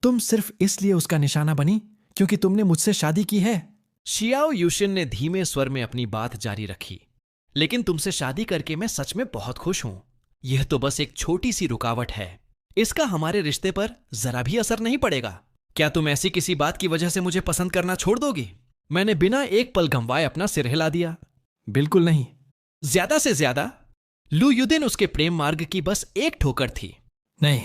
तुम सिर्फ इसलिए उसका निशाना बनी क्योंकि तुमने मुझसे शादी की है। शियाओ यूशिन ने धीमे स्वर में अपनी बात जारी रखी। लेकिन तुमसे शादी करके मैं सच में बहुत खुश हूं। यह तो बस एक छोटी सी रुकावट है। इसका हमारे रिश्ते पर जरा भी असर नहीं पड़ेगा। क्या तुम ऐसी किसी बात की वजह से मुझे पसंद करना छोड़ दोगी? मैंने बिना एक पल गंवाए अपना सिर हिला दिया। बिल्कुल नहीं। ज्यादा से ज्यादा लू युदिन उसके प्रेम मार्ग की बस एक ठोकर थी। नहीं,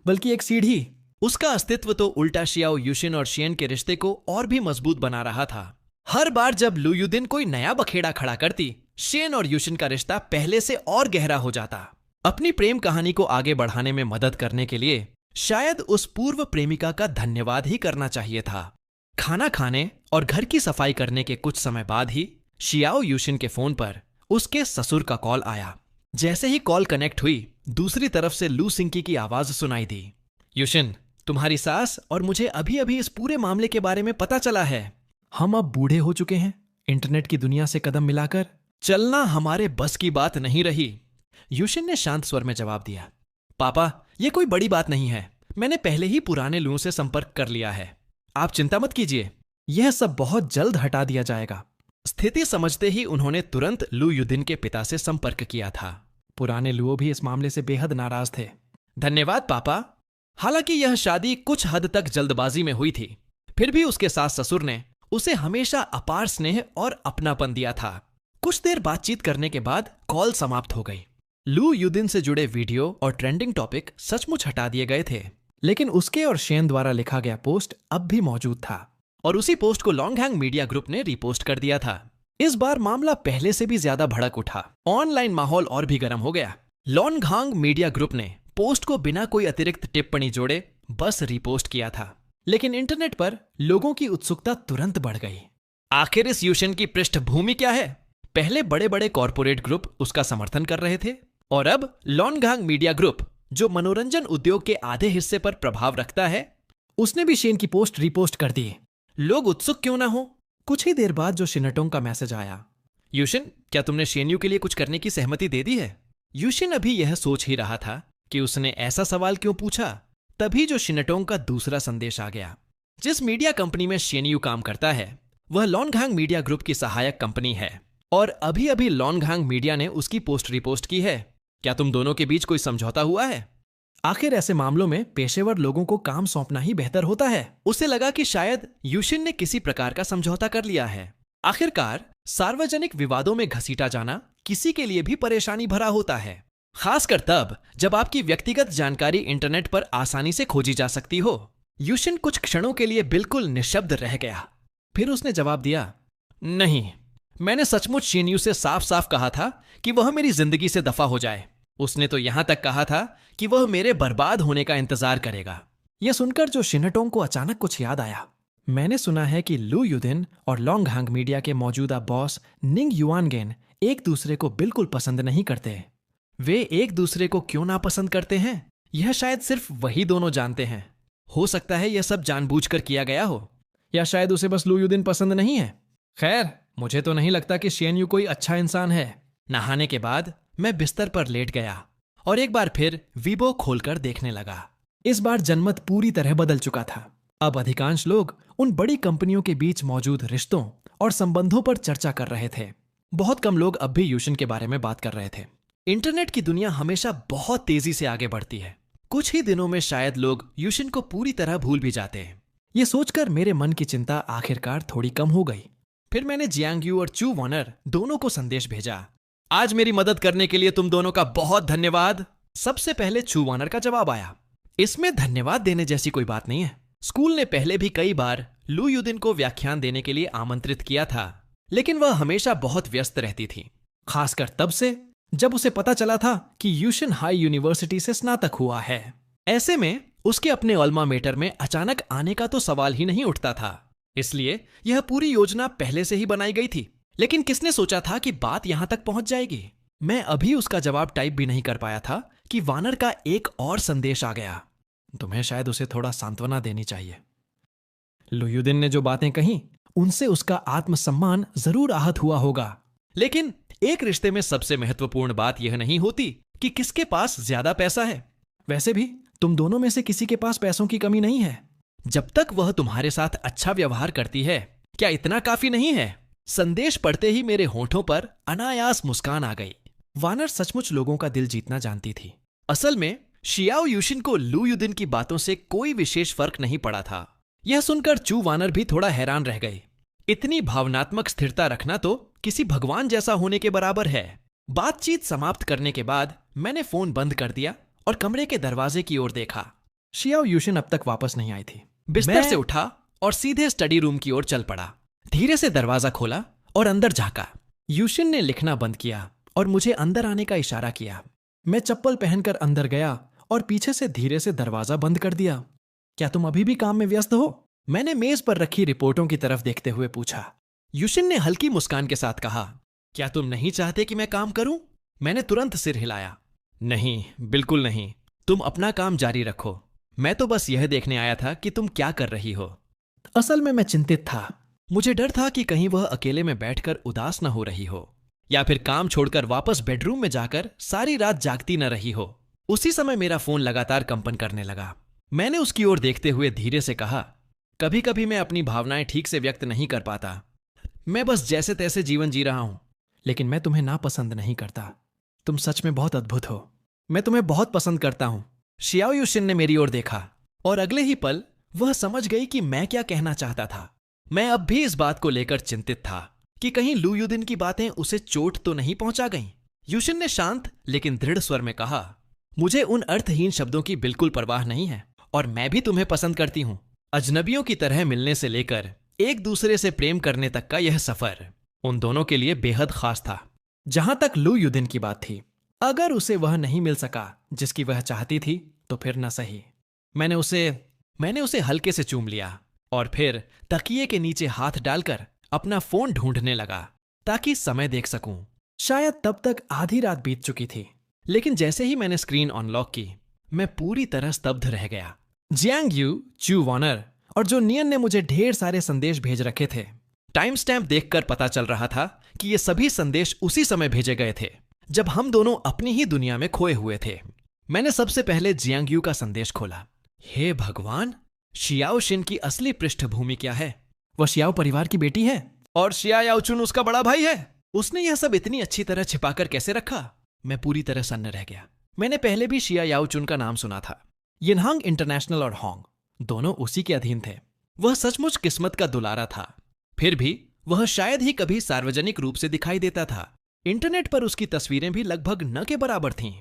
बल्कि एक सीढ़ी। उसका अस्तित्व तो उल्टा शियाओ यूशिन और शियन के रिश्ते को और भी मजबूत बना रहा था। हर बार जब लू युदिन कोई नया बखेड़ा खड़ा करती, शियन और यूशिन का रिश्ता पहले से और गहरा हो जाता। अपनी प्रेम कहानी को आगे बढ़ाने में मदद करने के लिए शायद उस पूर्व प्रेमिका का धन्यवाद ही करना चाहिए था। खाना खाने और घर की सफाई करने के कुछ समय बाद ही शियाओ यूशिन के फोन पर उसके ससुर का कॉल आया। जैसे ही कॉल कनेक्ट हुई, दूसरी तरफ से लू सिंकी की आवाज सुनाई दी। यूशिन, तुम्हारी सास और मुझे अभी अभी इस पूरे मामले के बारे में पता चला है। हम अब बूढ़े हो चुके हैं। इंटरनेट की दुनिया से कदम मिलाकर चलना हमारे बस की बात नहीं रही। यूशिन ने शांत स्वर में जवाब दिया। पापा, यह कोई बड़ी बात नहीं है। मैंने पहले ही पुराने लू से संपर्क कर लिया है। आप चिंता मत कीजिए। यह सब बहुत जल्द हटा दिया जाएगा। स्थिति समझते ही उन्होंने तुरंत लू युदिन के पिता से संपर्क किया था। पुराने लुओ भी इस मामले से बेहद नाराज थे। धन्यवाद पापा। हालांकि यह शादी कुछ हद तक जल्दबाजी में हुई थी, फिर भी उसके सास ससुर ने उसे हमेशा अपार स्नेह और अपनापन दिया था। कुछ देर बातचीत करने के बाद कॉल समाप्त हो गई। लू युदिन से जुड़े वीडियो और ट्रेंडिंग टॉपिक सचमुच हटा दिए गए थे, लेकिन उसके और शेन द्वारा लिखा गया पोस्ट अब भी मौजूद था और उसी पोस्ट को लॉन्गहैंग मीडिया ग्रुप ने रिपोस्ट कर दिया था। इस बार मामला पहले से भी ज्यादा भड़क उठा। ऑनलाइन माहौल और भी गर्म हो गया। लॉन्गहैंग मीडिया ग्रुप ने पोस्ट को बिना कोई अतिरिक्त टिप्पणी जोड़े बस रिपोस्ट किया था, लेकिन इंटरनेट पर लोगों की उत्सुकता तुरंत बढ़ गई। आखिर इस यूशन की पृष्ठभूमि क्या है? पहले बड़े बड़े कॉरपोरेट ग्रुप उसका समर्थन कर रहे थे और अब लॉन्गहैंग मीडिया ग्रुप, जो मनोरंजन उद्योग के आधे हिस्से पर प्रभाव रखता है, उसने भी शेन की पोस्ट रिपोस्ट कर दी। लोग उत्सुक क्यों ना हो? कुछ ही देर बाद जो शिनटोंग का मैसेज आया। यूशिन, क्या तुमने शेनयू के लिए कुछ करने की सहमति दे दी है? यूशिन अभी यह सोच ही रहा था कि उसने ऐसा सवाल क्यों पूछा। तभी जो शिनटोंग का दूसरा संदेश आ गया। जिस मीडिया कंपनी में शेनयू काम करता है, वह लॉन्गहैंग मीडिया ग्रुप की सहायक कंपनी है और अभी अभी लॉन्गहैंग मीडिया ने उसकी पोस्ट रिपोस्ट की है। क्या तुम दोनों के बीच कोई समझौता हुआ है? आखिर ऐसे मामलों में पेशेवर लोगों को काम सौंपना ही बेहतर होता है। उसे लगा कि शायद यूशिन ने किसी प्रकार का समझौता कर लिया है। आखिरकार सार्वजनिक विवादों में घसीटा जाना किसी के लिए भी परेशानी भरा होता है, खासकर तब जब आपकी व्यक्तिगत जानकारी इंटरनेट पर आसानी से खोजी जा सकती हो। यूशिन कुछ क्षणों के लिए बिल्कुल निशब्द रह गया। फिर उसने जवाब दिया, नहीं, मैंने सचमुच शेनयू से साफ साफ कहा था कि वह मेरी जिंदगी से दफा हो जाए। उसने तो यहां तक कहा था कि वह मेरे बर्बाद होने का इंतजार करेगा। यह सुनकर जो शिनटोंग को अचानक कुछ याद आया। मैंने सुना है कि लू युदिन और लॉन्गहैंग मीडिया के मौजूदा बॉस निंग युआनगेन एक दूसरे को बिल्कुल पसंद नहीं करते। वे एक दूसरे को क्यों नापसंद करते हैं, यह शायद सिर्फ वही दोनों जानते हैं। हो सकता है यह सब जानबूझकर किया गया हो, या शायद उसे बस लू युदिन पसंद नहीं है। खैर, मुझे तो नहीं लगता कि शेनयू कोई अच्छा इंसान है। नहाने के बाद मैं बिस्तर पर लेट गया और एक बार फिर वीबो खोलकर देखने लगा। इस बार जनमत पूरी तरह बदल चुका था। अब अधिकांश लोग उन बड़ी कंपनियों के बीच मौजूद रिश्तों और संबंधों पर चर्चा कर रहे थे। बहुत कम लोग अब भी यूशिन के बारे में बात कर रहे थे। इंटरनेट की दुनिया हमेशा बहुत तेजी से आगे बढ़ती है। कुछ ही दिनों में शायद लोग यूशिन को पूरी तरह भूल भी जाते हैं। यह सोचकर मेरे मन की चिंता आखिरकार थोड़ी कम हो गई। फिर मैंने जियांग यू और चू वॉनर दोनों को संदेश भेजा। आज मेरी मदद करने के लिए तुम दोनों का बहुत धन्यवाद। सबसे पहले चू वॉनर का जवाब आया। इसमें धन्यवाद देने जैसी कोई बात नहीं है। स्कूल ने पहले भी कई बार लू युदिन को व्याख्यान देने के लिए आमंत्रित किया था, लेकिन वह हमेशा बहुत व्यस्त रहती थी, खासकर तब से जब उसे पता चला था कि यूशिन हाई यूनिवर्सिटी से स्नातक हुआ है। ऐसे में उसके अपने अल्मा मेटर में अचानक आने का तो सवाल ही नहीं उठता था। इसलिए यह पूरी योजना पहले से ही बनाई गई थी। लेकिन किसने सोचा था कि बात यहां तक पहुंच जाएगी? मैं अभी उसका जवाब टाइप भी नहीं कर पाया था कि वानर का एक और संदेश आ गया। तुम्हें शायद उसे थोड़ा सांत्वना देनी चाहिए। लू युदिन ने जो बातें कही, उनसे उसका आत्मसम्मान जरूर आहत हुआ होगा। लेकिन एक रिश्ते में सबसे महत्वपूर्ण बात यह नहीं होती कि किसके पास ज्यादा पैसा है। वैसे भी तुम दोनों में से किसी के पास पैसों की कमी नहीं है। जब तक वह तुम्हारे साथ अच्छा व्यवहार करती है, क्या इतना काफी नहीं है? संदेश पढ़ते ही मेरे होठों पर अनायास मुस्कान आ गई। वानर सचमुच लोगों का दिल जीतना जानती थी। असल में शियाओ यूशिन को लू युदिन की बातों से कोई विशेष फर्क नहीं पड़ा था। यह सुनकर चू वानर भी थोड़ा हैरान रह गए। इतनी भावनात्मक स्थिरता रखना तो किसी भगवान जैसा होने के बराबर है। बातचीत समाप्त करने के बाद मैंने फोन बंद कर दिया और कमरे के दरवाजे की ओर देखा। शियाओ यूशिन अब तक वापस नहीं आई थी। बिस्तर से उठा और सीधे स्टडी रूम की ओर चल पड़ा। धीरे से दरवाजा खोला और अंदर झांका। यूशिन ने लिखना बंद किया और मुझे अंदर आने का इशारा किया। मैं चप्पल पहनकर अंदर गया और पीछे से धीरे से दरवाजा बंद कर दिया। क्या तुम अभी भी काम में व्यस्त हो? मैंने मेज पर रखी रिपोर्टों की तरफ देखते हुए पूछा। यूशिन ने हल्की मुस्कान के साथ कहा, क्या तुम नहीं चाहते कि मैं काम करूं? मैंने तुरंत सिर हिलाया। नहीं, बिल्कुल नहीं। तुम अपना काम जारी रखो। मैं तो बस यह देखने आया था कि तुम क्या कर रही हो। असल में मैं चिंतित था। मुझे डर था कि कहीं वह अकेले में बैठकर उदास न हो रही हो, या फिर काम छोड़कर वापस बेडरूम में जाकर सारी रात जागती न रही हो। उसी समय मेरा फोन लगातार कंपन करने लगा। मैंने उसकी ओर देखते हुए धीरे से कहा, कभी कभी मैं अपनी भावनाएं ठीक से व्यक्त नहीं कर पाता। मैं बस जैसे तैसे जीवन जी रहा हूं। लेकिन मैं तुम्हें नापसंद नहीं करता। तुम सच में बहुत अद्भुत हो। मैं तुम्हें बहुत पसंद करता हूं। शियाओ यूशिन ने मेरी ओर देखा और अगले ही पल वह समझ गई कि मैं क्या कहना चाहता था। मैं अब भी इस बात को लेकर चिंतित था कि कहीं लू युदिन की बातें उसे चोट तो नहीं पहुंचा गईं। यूशिन ने शांत लेकिन दृढ़ स्वर में कहा, मुझे उन अर्थहीन शब्दों की बिल्कुल परवाह नहीं है और मैं भी तुम्हें पसंद करती हूं। अजनबियों की तरह मिलने से लेकर एक दूसरे से प्रेम करने तक का यह सफर उन दोनों के लिए बेहद खास था। जहां तक लू युदिन की बात थी, अगर उसे वह नहीं मिल सका जिसकी वह चाहती थी तो फिर न सही। मैंने उसे हल्के से चूम लिया और फिर तकिए के नीचे हाथ डालकर अपना फोन ढूंढने लगा ताकि समय देख सकूं। शायद तब तक आधी रात बीत चुकी थी। लेकिन जैसे ही मैंने स्क्रीन अनलॉक की, मैं पूरी तरह स्तब्ध रह गया। जियांग यू, चू वानर और जो नियन ने मुझे ढेर सारे संदेश भेज रखे थे। टाइम स्टैम्प देखकर पता चल रहा था कि ये सभी संदेश उसी समय भेजे गए थे जब हम दोनों अपनी ही दुनिया में खोए हुए थे। मैंने सबसे पहले जियांग यू का संदेश खोला। हे भगवान, शियाओ शिन की असली पृष्ठभूमि क्या है? वह शियाओ परिवार की बेटी है और शिया याओचुन उसका बड़ा भाई है। उसने यह सब इतनी अच्छी तरह छिपाकर कैसे रखा? मैं पूरी तरह सन्न रह गया। मैंने पहले भी शिया याओचुन का नाम सुना था। यिनहांग इंटरनेशनल और होंग दोनों उसी के अधीन थे। वह सचमुच किस्मत का दुलारा था। फिर भी वह शायद ही कभी सार्वजनिक रूप से दिखाई देता था। इंटरनेट पर उसकी तस्वीरें भी लगभग न के बराबर थीं।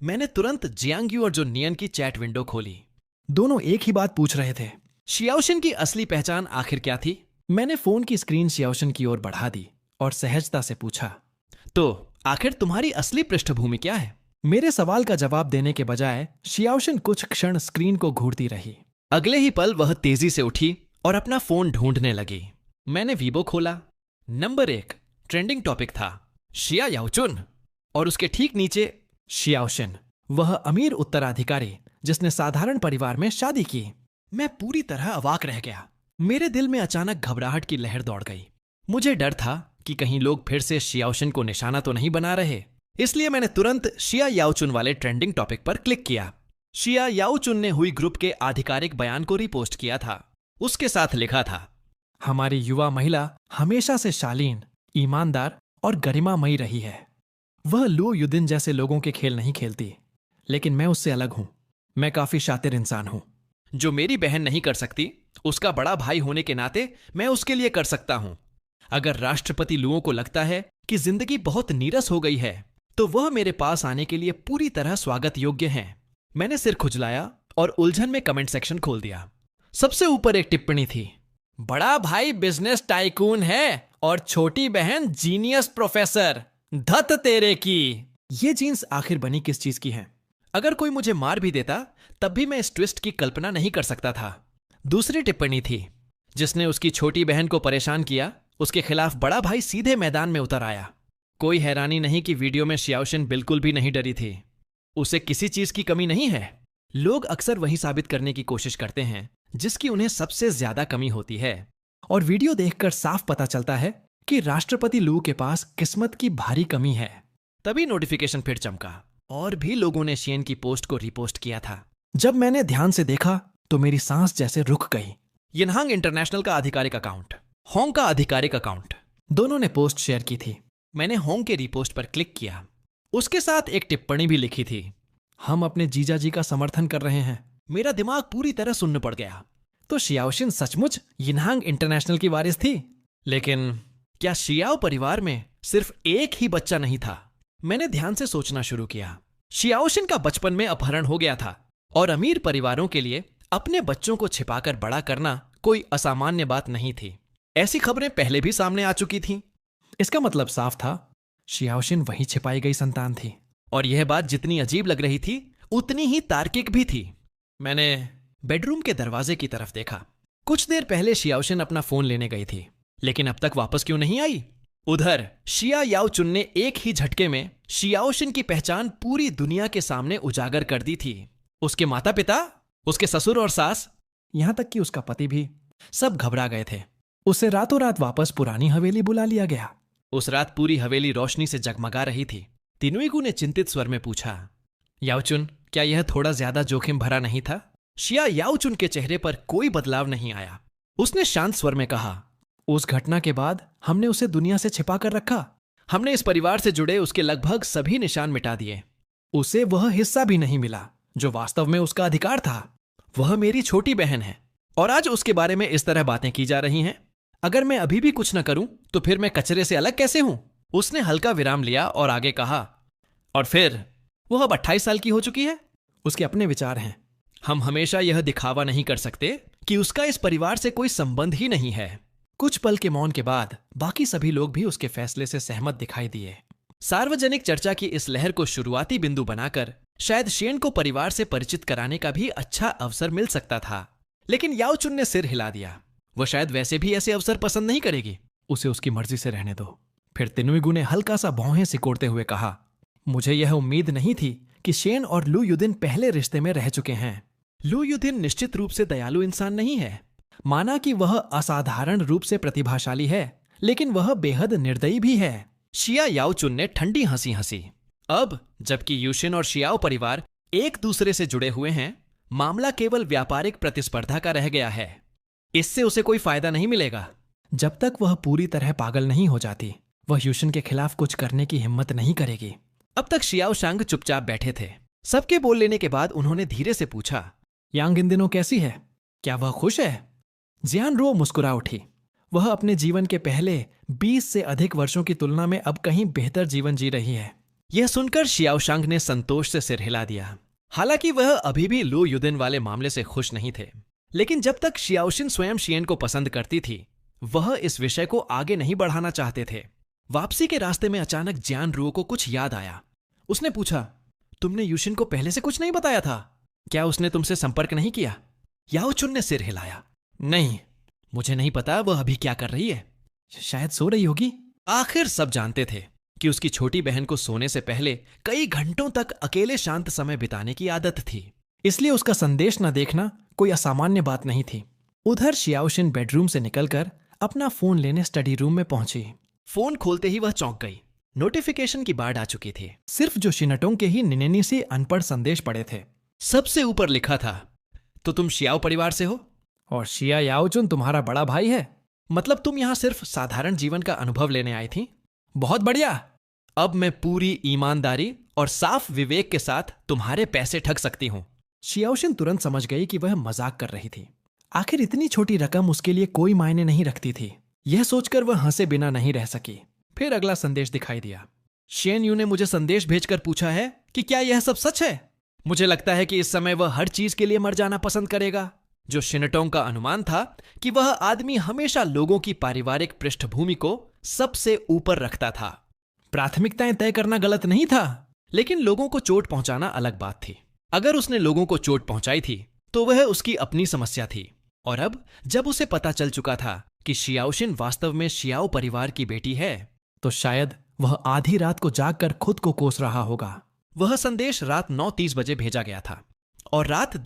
मैंने तुरंत जियांग यू और जो नियन की चैट विंडो खोली। दोनों एक ही बात पूछ रहे थे। शियाओशिन की असली पहचान आखिर क्या थी? मैंने फोन की स्क्रीन शियाओशिन की ओर बढ़ा दी और सहजता से पूछा, तो आखिर तुम्हारी असली पृष्ठभूमि क्या है? मेरे सवाल का जवाब देने के बजाय शियाओशिन कुछ क्षण स्क्रीन को घूरती रही। अगले ही पल वह तेजी से उठी और अपना फोन ढूंढने लगी। मैंने वीबो खोला। नंबर 1 ट्रेंडिंग टॉपिक था, शिया याओचुन, और उसके ठीक नीचे शियाओशिन, वह अमीर उत्तराधिकारी जिसने साधारण परिवार में शादी की। मैं पूरी तरह अवाक रह गया। मेरे दिल में अचानक घबराहट की लहर दौड़ गई। मुझे डर था कि कहीं लोग फिर से शियाओशिन को निशाना तो नहीं बना रहे। इसलिए मैंने तुरंत शिया याओचुन वाले ट्रेंडिंग टॉपिक पर क्लिक किया। शिया याओचुन ने हुई ग्रुप के आधिकारिक बयान को रिपोस्ट किया था। उसके साथ लिखा था, हमारी युवा महिला हमेशा से शालीन, ईमानदार और गरिमामयी रही है। वह लू युदिन जैसे लोगों के खेल नहीं खेलती, लेकिन मैं उससे अलग हूं। मैं काफी शातिर इंसान हूं। जो मेरी बहन नहीं कर सकती, उसका बड़ा भाई होने के नाते मैं उसके लिए कर सकता हूं। अगर राष्ट्रपति लुओं को लगता है कि जिंदगी बहुत नीरस हो गई है, तो वह मेरे पास आने के लिए पूरी तरह स्वागत योग्य हैं। मैंने सिर खुजलाया और उलझन में कमेंट सेक्शन खोल दिया। सबसे ऊपर एक टिप्पणी थी, बड़ा भाई बिजनेस टाइकून है और छोटी बहन जीनियस प्रोफेसर। धत तेरे की। ये जीन्स आखिर बनी किस चीज की है? अगर कोई मुझे मार भी देता तब भी मैं इस ट्विस्ट की कल्पना नहीं कर सकता था। दूसरी टिप्पणी थी, जिसने उसकी छोटी बहन को परेशान किया, उसके खिलाफ बड़ा भाई सीधे मैदान में उतर आया। कोई हैरानी नहीं कि वीडियो में शियाओशिन बिल्कुल भी नहीं डरी थी। उसे किसी चीज की कमी नहीं है। लोग अक्सर वही साबित करने की कोशिश करते हैं जिसकी उन्हें सबसे ज्यादा कमी होती है। और वीडियो देखकर साफ पता चलता है कि राष्ट्रपति लू के पास किस्मत की भारी कमी है। तभी नोटिफिकेशन फिर चमका और भी लोगों ने शियन की पोस्ट को रिपोस्ट किया था। जब मैंने ध्यान से देखा तो मेरी सांस जैसे रुक गई। यिनहांग इंटरनेशनल का आधिकारिक अकाउंट, होंग का आधिकारिक अकाउंट, दोनों ने पोस्ट शेयर की थी। मैंने होंग के रीपोस्ट पर क्लिक किया। उसके साथ एक टिप्पणी भी लिखी थी, हम अपने जीजा जी का समर्थन कर रहे हैं। मेरा दिमाग पूरी तरह सुन्न पड़ गया। तो शियाओशिन सचमुच यिनहांग इंटरनेशनल की वारिस थी? लेकिन क्या शियाओ परिवार में सिर्फ एक ही बच्चा नहीं था? मैंने ध्यान से सोचना शुरू किया। शियाओशिन का बचपन में अपहरण हो गया था और अमीर परिवारों के लिए अपने बच्चों को छिपाकर बड़ा करना कोई असामान्य बात नहीं थी। ऐसी खबरें पहले भी सामने आ चुकी थीं। इसका मतलब साफ था, शियाओशिन वही छिपाई गई संतान थी। और यह बात जितनी अजीब लग रही थी उतनी ही तार्किक भी थी। मैंने बेडरूम के दरवाजे की तरफ देखा। कुछ देर पहले शियाओशिन अपना फोन लेने गई थी, लेकिन अब तक वापस क्यों नहीं आई? उधर शिया याओचुन ने एक ही झटके में शियाओशिन की पहचान पूरी दुनिया के सामने उजागर कर दी थी। उसके माता पिता, उसके ससुर और सास, यहां तक कि उसका पति भी, सब घबरा गए थे। उसे रातों रात वापस पुरानी हवेली बुला लिया गया। उस रात पूरी हवेली रोशनी से जगमगा रही थी। तिनुइगु ने चिंतित स्वर में पूछा, याओचुन, क्या यह थोड़ा ज्यादा जोखिम भरा नहीं था? शिया याओचुन के चेहरे पर कोई बदलाव नहीं आया। उसने शांत स्वर में कहा, उस घटना के बाद हमने उसे दुनिया से छिपा कर रखा। हमने इस परिवार से जुड़े उसके लगभग सभी निशान मिटा दिए। उसे वह हिस्सा भी नहीं मिला जो वास्तव में उसका अधिकार था। वह मेरी छोटी बहन है और आज उसके बारे में इस तरह बातें की जा रही हैं। अगर मैं अभी भी कुछ न करूं तो फिर मैं कचरे से अलग कैसे हूं? उसने हल्का विराम लिया और आगे कहा, और फिर वह अब 28 साल की हो चुकी है। उसके अपने विचार हैं। हम हमेशा यह दिखावा नहीं कर सकते कि उसका इस परिवार से कोई संबंध ही नहीं है। कुछ पल के मौन के बाद बाकी सभी लोग भी उसके फैसले से सहमत दिखाई दिए। सार्वजनिक चर्चा की इस लहर को शुरुआती बिंदु बनाकर शायद शेन को परिवार से परिचित कराने का भी अच्छा अवसर मिल सकता था, लेकिन याओचुन ने सिर हिला दिया। वह शायद वैसे भी ऐसे अवसर पसंद नहीं करेगी। उसे उसकी मर्जी से रहने दो। फिर तिनुइगु ने हल्का सा भौहें सिकोड़ते हुए कहा, मुझे यह उम्मीद नहीं थी कि शेन और लू युदिन पहले रिश्ते में रह चुके हैं। लू युदिन निश्चित रूप से दयालु इंसान नहीं है। माना कि वह असाधारण रूप से प्रतिभाशाली है, लेकिन वह बेहद निर्दयी भी है। शिया याओचुन ने ठंडी हंसी हंसी। अब जबकि यूशिन और शियाओ परिवार एक दूसरे से जुड़े हुए हैं, मामला केवल व्यापारिक प्रतिस्पर्धा का रह गया है। इससे उसे कोई फायदा नहीं मिलेगा। जब तक वह पूरी तरह पागल नहीं हो जाती, वह यूशिन के खिलाफ कुछ करने की हिम्मत नहीं करेगी। अब तक शियाओ शांग चुपचाप बैठे थे। सबके बोल लेने के बाद उन्होंने धीरे से पूछा, यांग इन दिनों कैसी है? क्या वह खुश है? जियान रो मुस्कुरा उठी। वह अपने जीवन के पहले 20 से अधिक वर्षों की तुलना में अब कहीं बेहतर जीवन जी रही है। यह सुनकर शियाओ शांग ने संतोष से सिर हिला दिया। हालांकि वह अभी भी लू युदिन वाले मामले से खुश नहीं थे, लेकिन जब तक शियाओशिन स्वयं शियन को पसंद करती थी, वह इस विषय को आगे नहीं बढ़ाना चाहते थे। वापसी के रास्ते में अचानक जियान रुओ को कुछ याद आया। उसने पूछा, तुमने यूशिन को पहले से कुछ नहीं बताया था? क्या उसने तुमसे संपर्क नहीं किया? याओचुन ने सिर हिलाया। नहीं, मुझे नहीं पता वह अभी क्या कर रही है। शायद सो रही होगी। आखिर सब जानते थे कि उसकी छोटी बहन को सोने से पहले कई घंटों तक अकेले शांत समय बिताने की आदत थी, इसलिए उसका संदेश न देखना कोई असामान्य बात नहीं थी। उधर शियाओशिन बेडरूम से निकलकर अपना फोन लेने स्टडी रूम में पहुंची। फोन खोलते ही वह चौंक गई। नोटिफिकेशन की बाढ़ आ चुकी थी। सिर्फ जो शिनटोंग के ही निन्यानी से अनपढ़ संदेश पड़े थे। सबसे ऊपर लिखा था, तो तुम शियाओ परिवार से हो और शिया याओचुन तुम्हारा बड़ा भाई है। मतलब तुम यहां सिर्फ साधारण जीवन का अनुभव लेने आई थी? बहुत बढ़िया। अब मैं पूरी ईमानदारी और साफ विवेक के साथ तुम्हारे पैसे ठग सकती हूं। शियाओशिन तुरंत समझ गई कि वह मजाक कर रही थी। आखिर इतनी छोटी रकम उसके लिए कोई मायने नहीं रखती थी। यह सोचकर वह हंसे बिना नहीं रह सकी। फिर अगला संदेश दिखाई दिया। शेन यू ने मुझे संदेश भेजकर पूछा है कि क्या यह सब सच है। मुझे लगता है कि इस समय वह हर चीज के लिए मर जाना पसंद करेगा। जो शिनटोंग का अनुमान था कि वह आदमी हमेशा लोगों की पारिवारिक पृष्ठभूमि को सबसे ऊपर रखता था। प्राथमिकताएं तय करना गलत नहीं था, लेकिन लोगों को चोट पहुंचाना अलग बात थी। अगर उसने लोगों को चोट पहुंचाई थी तो वह उसकी अपनी समस्या थी। और अब जब उसे पता चल चुका था कि शियाओशिन वास्तव में शियाओ परिवार की बेटी है, तो शायद वह आधी रात को जागकर खुद को कोस रहा होगा। वह संदेश रात 9:30 बजे भेजा गया था और रात के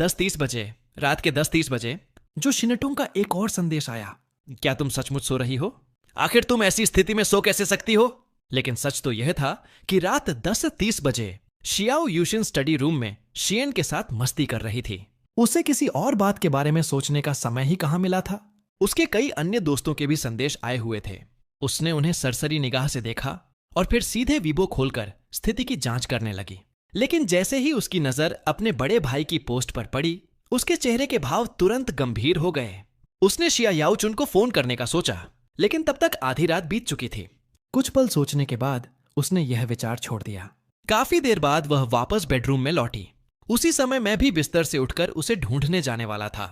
10:30 बजे जो शिनटोंग का एक और संदेश आया। क्या तुम सचमुच सो रही हो? आखिर तुम ऐसी स्थिति में सो कैसे सकती हो? लेकिन सच तो यह था कि रात 10:30 बजे शियाओ यूशिन स्टडी रूम में शियन के साथ मस्ती कर रही थी। उसे किसी और बात के बारे में सोचने का समय ही कहाँ मिला था। उसके कई अन्य दोस्तों के भी संदेश आए हुए थे। उसने उन्हें सरसरी निगाह से देखा और फिर सीधे वीबो खोलकर स्थिति की जांच करने लगी। लेकिन जैसे ही उसकी नजर अपने बड़े भाई की पोस्ट पर पड़ी, उसके चेहरे के भाव तुरंत गंभीर हो गए। उसने शिया याओचुन को फोन करने का सोचा, लेकिन तब तक आधी रात बीत चुकी थी। कुछ पल सोचने के बाद उसने यह विचार छोड़ दिया। काफी देर बाद वह वापस बेडरूम में लौटी। उसी समय मैं भी बिस्तर से उठकर उसे ढूंढने जाने वाला था।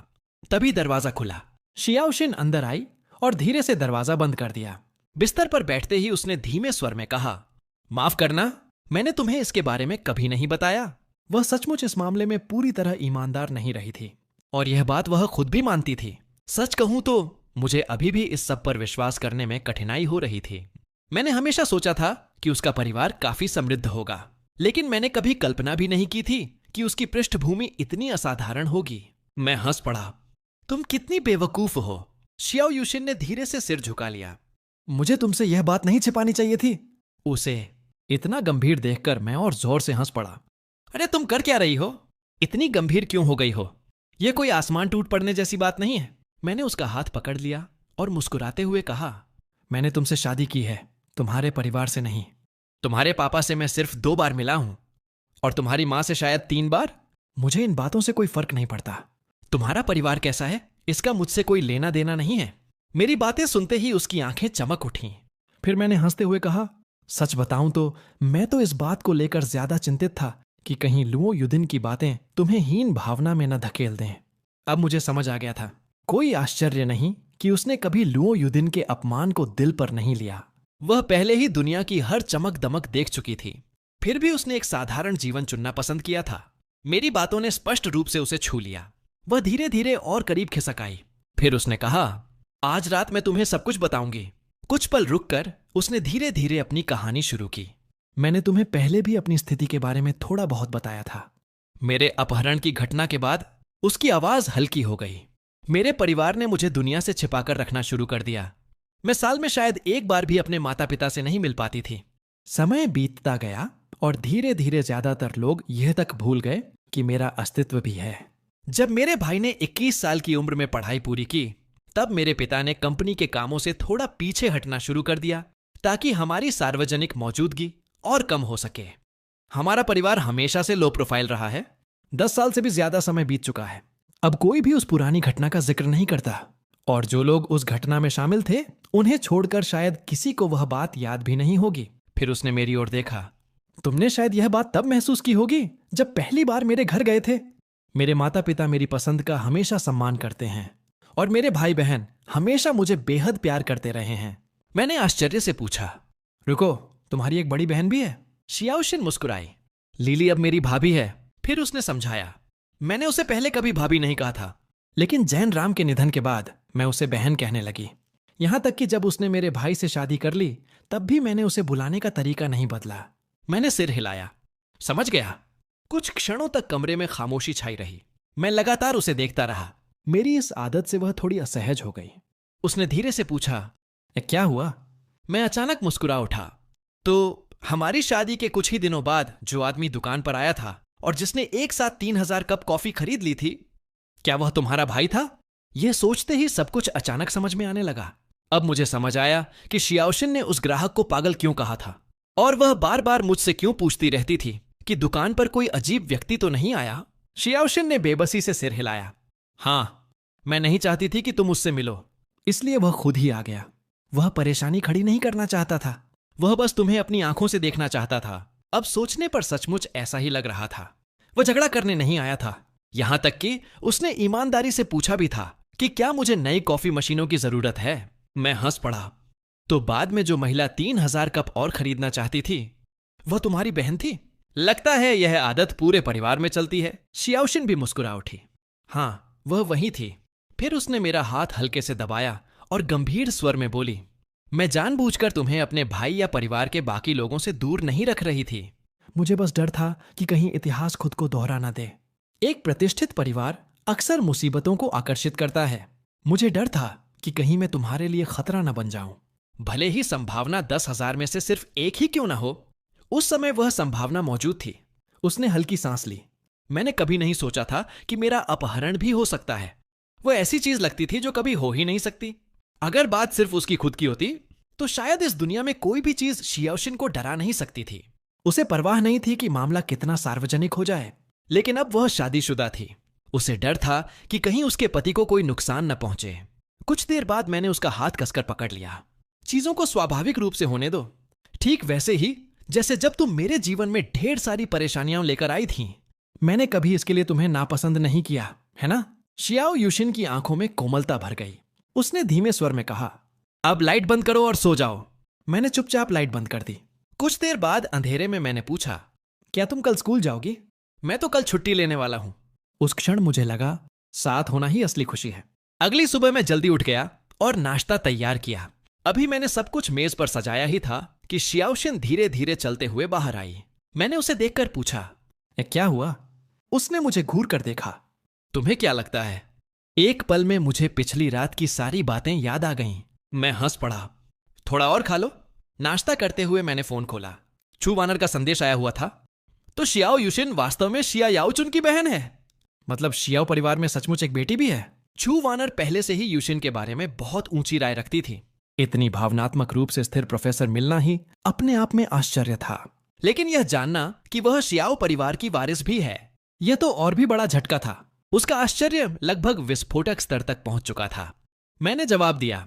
तभी दरवाजा खुला। शियाओशिन अंदर आई और धीरे से दरवाजा बंद कर दिया। बिस्तर पर बैठते ही उसने धीमे स्वर में कहा, माफ करना, मैंने तुम्हें इसके बारे में कभी नहीं बताया। वह सचमुच इस मामले में पूरी तरह ईमानदार नहीं रही थी, और यह बात वह खुद भी मानती थी। सच कहूं तो मुझे अभी भी इस सब पर विश्वास करने में कठिनाई हो रही थी। मैंने हमेशा सोचा था कि उसका परिवार काफी समृद्ध होगा, लेकिन मैंने कभी कल्पना भी नहीं की थी कि उसकी पृष्ठभूमि इतनी असाधारण होगी। मैं हंस पड़ा। तुम कितनी बेवकूफ हो। शियाओ यूशिन ने धीरे से सिर झुका लिया। मुझे तुमसे यह बात नहीं छिपानी चाहिए थी। उसे इतना गंभीर देखकर मैं और जोर से हंस पड़ा। अरे तुम कर क्या रही हो? इतनी गंभीर क्यों हो गई हो? यह कोई आसमान टूट पड़ने जैसी बात नहीं है। मैंने उसका हाथ पकड़ लिया और मुस्कुराते हुए कहा, मैंने तुमसे शादी की है, तुम्हारे परिवार से नहीं। तुम्हारे पापा से मैं सिर्फ 2 बार मिला हूं और तुम्हारी मां से शायद 3 बार। मुझे इन बातों से कोई फर्क नहीं पड़ता। तुम्हारा परिवार कैसा है इसका मुझसे कोई लेना देना नहीं है। मेरी बातें सुनते ही उसकी आंखें चमक उठीं। फिर मैंने हंसते हुए कहा, सच बताऊं तो मैं तो इस बात को लेकर ज्यादा चिंतित था कि कहीं लुओ युदिन की बातें तुम्हें हीन भावना में न धकेल दें। अब मुझे समझ आ गया था। कोई आश्चर्य नहीं कि उसने कभी लुओ युदिन के अपमान को दिल पर नहीं लिया। वह पहले ही दुनिया की हर चमक दमक देख चुकी थी, फिर भी उसने एक साधारण जीवन चुनना पसंद किया था। मेरी बातों ने स्पष्ट रूप से उसे छू लिया। वह धीरे धीरे और करीब खिसक आई। फिर उसने कहा, आज रात मैं तुम्हें सब कुछ बताऊंगी। कुछ पल रुककर उसने धीरे धीरे अपनी कहानी शुरू की। मैंने तुम्हें पहले भी अपनी स्थिति के बारे में थोड़ा बहुत बताया था। मेरे अपहरण की घटना के बाद उसकी आवाज हल्की हो गई। मेरे परिवार ने मुझे दुनिया से छिपाकर रखना शुरू कर दिया। मैं साल में शायद 1 बार भी अपने माता पिता से नहीं मिल पाती थी। समय बीतता गया और धीरे धीरे ज्यादातर लोग यह तक भूल गए कि मेरा अस्तित्व भी है। जब मेरे भाई ने 21 साल की उम्र में पढ़ाई पूरी की, तब मेरे पिता ने कंपनी के कामों से थोड़ा पीछे हटना शुरू कर दिया ताकि हमारी सार्वजनिक मौजूदगी और कम हो सके। हमारा परिवार हमेशा से लो प्रोफाइल रहा है। 10 साल से भी ज्यादा समय बीत चुका है। अब कोई भी उस पुरानी घटना का जिक्र नहीं करता, और जो लोग उस घटना में शामिल थे उन्हें छोड़कर शायद किसी को वह बात याद भी नहीं होगी। फिर उसने मेरी ओर देखा। तुमने शायद यह बात तब महसूस की होगी जब पहली बार मेरे घर गए थे। मेरे माता पिता मेरी पसंद का हमेशा सम्मान करते हैं और मेरे भाई बहन हमेशा मुझे बेहद प्यार करते रहे हैं। मैंने आश्चर्य से पूछा, रुको, तुम्हारी एक बड़ी बहन भी है? शियाओशिन मुस्कुराई। लिली अब मेरी भाभी है। फिर उसने समझाया, मैंने उसे पहले कभी भाभी नहीं कहा था, लेकिन जैन राम के निधन के बाद मैं उसे बहन कहने लगी। यहां तक कि जब उसने मेरे भाई से शादी कर ली तब भी मैंने उसे बुलाने का तरीका नहीं बदला। मैंने सिर हिलाया। समझ गया। कुछ क्षणों तक कमरे में खामोशी छाई रही। मैं लगातार उसे देखता रहा। मेरी इस आदत से वह थोड़ी असहज हो गई। उसने धीरे से पूछा, क्या हुआ? मैं अचानक मुस्कुरा उठा। तो हमारी शादी के कुछ ही दिनों बाद जो आदमी दुकान पर आया था और जिसने एक साथ 3000 कप कॉफी खरीद ली थी, क्या वह तुम्हारा भाई था? यह सोचते ही सब कुछ अचानक समझ में आने लगा। अब मुझे समझ आया कि शियाओशिन ने उस ग्राहक को पागल क्यों कहा था, और वह बार बार मुझसे क्यों पूछती रहती थी कि दुकान पर कोई अजीब व्यक्ति तो नहीं आया। शियाओशिन ने बेबसी से सिर हिलाया। हां, मैं नहीं चाहती थी कि तुम उससे मिलो, इसलिए वह खुद ही आ गया। वह परेशानी खड़ी नहीं करना चाहता था, वह बस तुम्हें अपनी आंखों से देखना चाहता था। अब सोचने पर सचमुच ऐसा ही लग रहा था। वह झगड़ा करने नहीं आया था। यहां तक कि उसने ईमानदारी से पूछा भी था कि क्या मुझे नई कॉफी मशीनों की जरूरत है। मैं हंस पड़ा। तो बाद में जो महिला 3000 कप और खरीदना चाहती थी वह तुम्हारी बहन थी? लगता है यह आदत पूरे परिवार में चलती है। शियाओशिन भी मुस्कुरा उठी। हां, वह वही थी। फिर उसने मेरा हाथ हल्के से दबाया और गंभीर स्वर में बोली, मैं जानबूझकर तुम्हें अपने भाई या परिवार के बाकी लोगों से दूर नहीं रख रही थी। मुझे बस डर था कि कहीं इतिहास खुद को दोहरा ना दे। एक प्रतिष्ठित परिवार अक्सर मुसीबतों को आकर्षित करता है। मुझे डर था कि कहीं मैं तुम्हारे लिए खतरा न बन जाऊं। भले ही संभावना 10,000 में से सिर्फ एक ही क्यों ना हो, उस समय वह संभावना मौजूद थी। उसने हल्की सांस ली। मैंने कभी नहीं सोचा था कि मेरा अपहरण भी हो सकता है। वो ऐसी चीज लगती थी जो कभी हो ही नहीं सकती। अगर बात सिर्फ उसकी खुद की होती तो शायद इस दुनिया में कोई भी चीज शियाओशिन को डरा नहीं सकती थी। उसे परवाह नहीं थी कि मामला कितना सार्वजनिक हो जाए। लेकिन अब वह शादीशुदा थी। उसे डर था कि कहीं उसके पति को कोई नुकसान न पहुंचे। कुछ देर बाद मैंने उसका हाथ कसकर पकड़ लिया। चीजों को स्वाभाविक रूप से होने दो, ठीक वैसे ही जैसे जब तुम मेरे जीवन में ढेर सारी परेशानियां लेकर आई थी। मैंने कभी इसके लिए तुम्हें नापसंद नहीं किया, है ना? शियाओ यूशिन की आंखों में कोमलता भर गई। उसने धीमे स्वर में कहा, अब लाइट बंद करो और सो जाओ। मैंने चुपचाप लाइट बंद कर दी। कुछ देर बाद अंधेरे में मैंने पूछा, क्या तुम कल स्कूल जाओगी? मैं तो कल छुट्टी लेने वाला हूं। उस क्षण मुझे लगा साथ होना ही असली खुशी है। अगली सुबह मैं जल्दी उठ गया और नाश्ता तैयार किया। अभी मैंने सब कुछ मेज पर सजाया ही था कि शियाओशिन धीरे धीरे चलते हुए बाहर आई। मैंने उसे देखकर पूछा, क्या हुआ? उसने मुझे घूर कर देखा। तुम्हें क्या लगता है? एक पल में मुझे पिछली रात की सारी बातें याद आ गईं। मैं हंस पड़ा। थोड़ा और खा लो। नाश्ता करते हुए मैंने फोन खोला। छू वानर का संदेश आया हुआ था। तो शियाओ यूशिन वास्तव में शिया याओचुन की बहन है। मतलब शियाओ परिवार में सचमुच एक बेटी भी है? छू वानर पहले से ही यूशिन के बारे में बहुत ऊंची राय रखती थी। इतनी भावनात्मक रूप से स्थिर प्रोफेसर मिलना ही अपने आप में आश्चर्य था। लेकिन यह जानना कि वह शियाओ परिवार की वारिस भी है, यह तो और भी बड़ा झटका था। उसका आश्चर्य लगभग विस्फोटक स्तर तक पहुंच चुका था। मैंने जवाब दिया,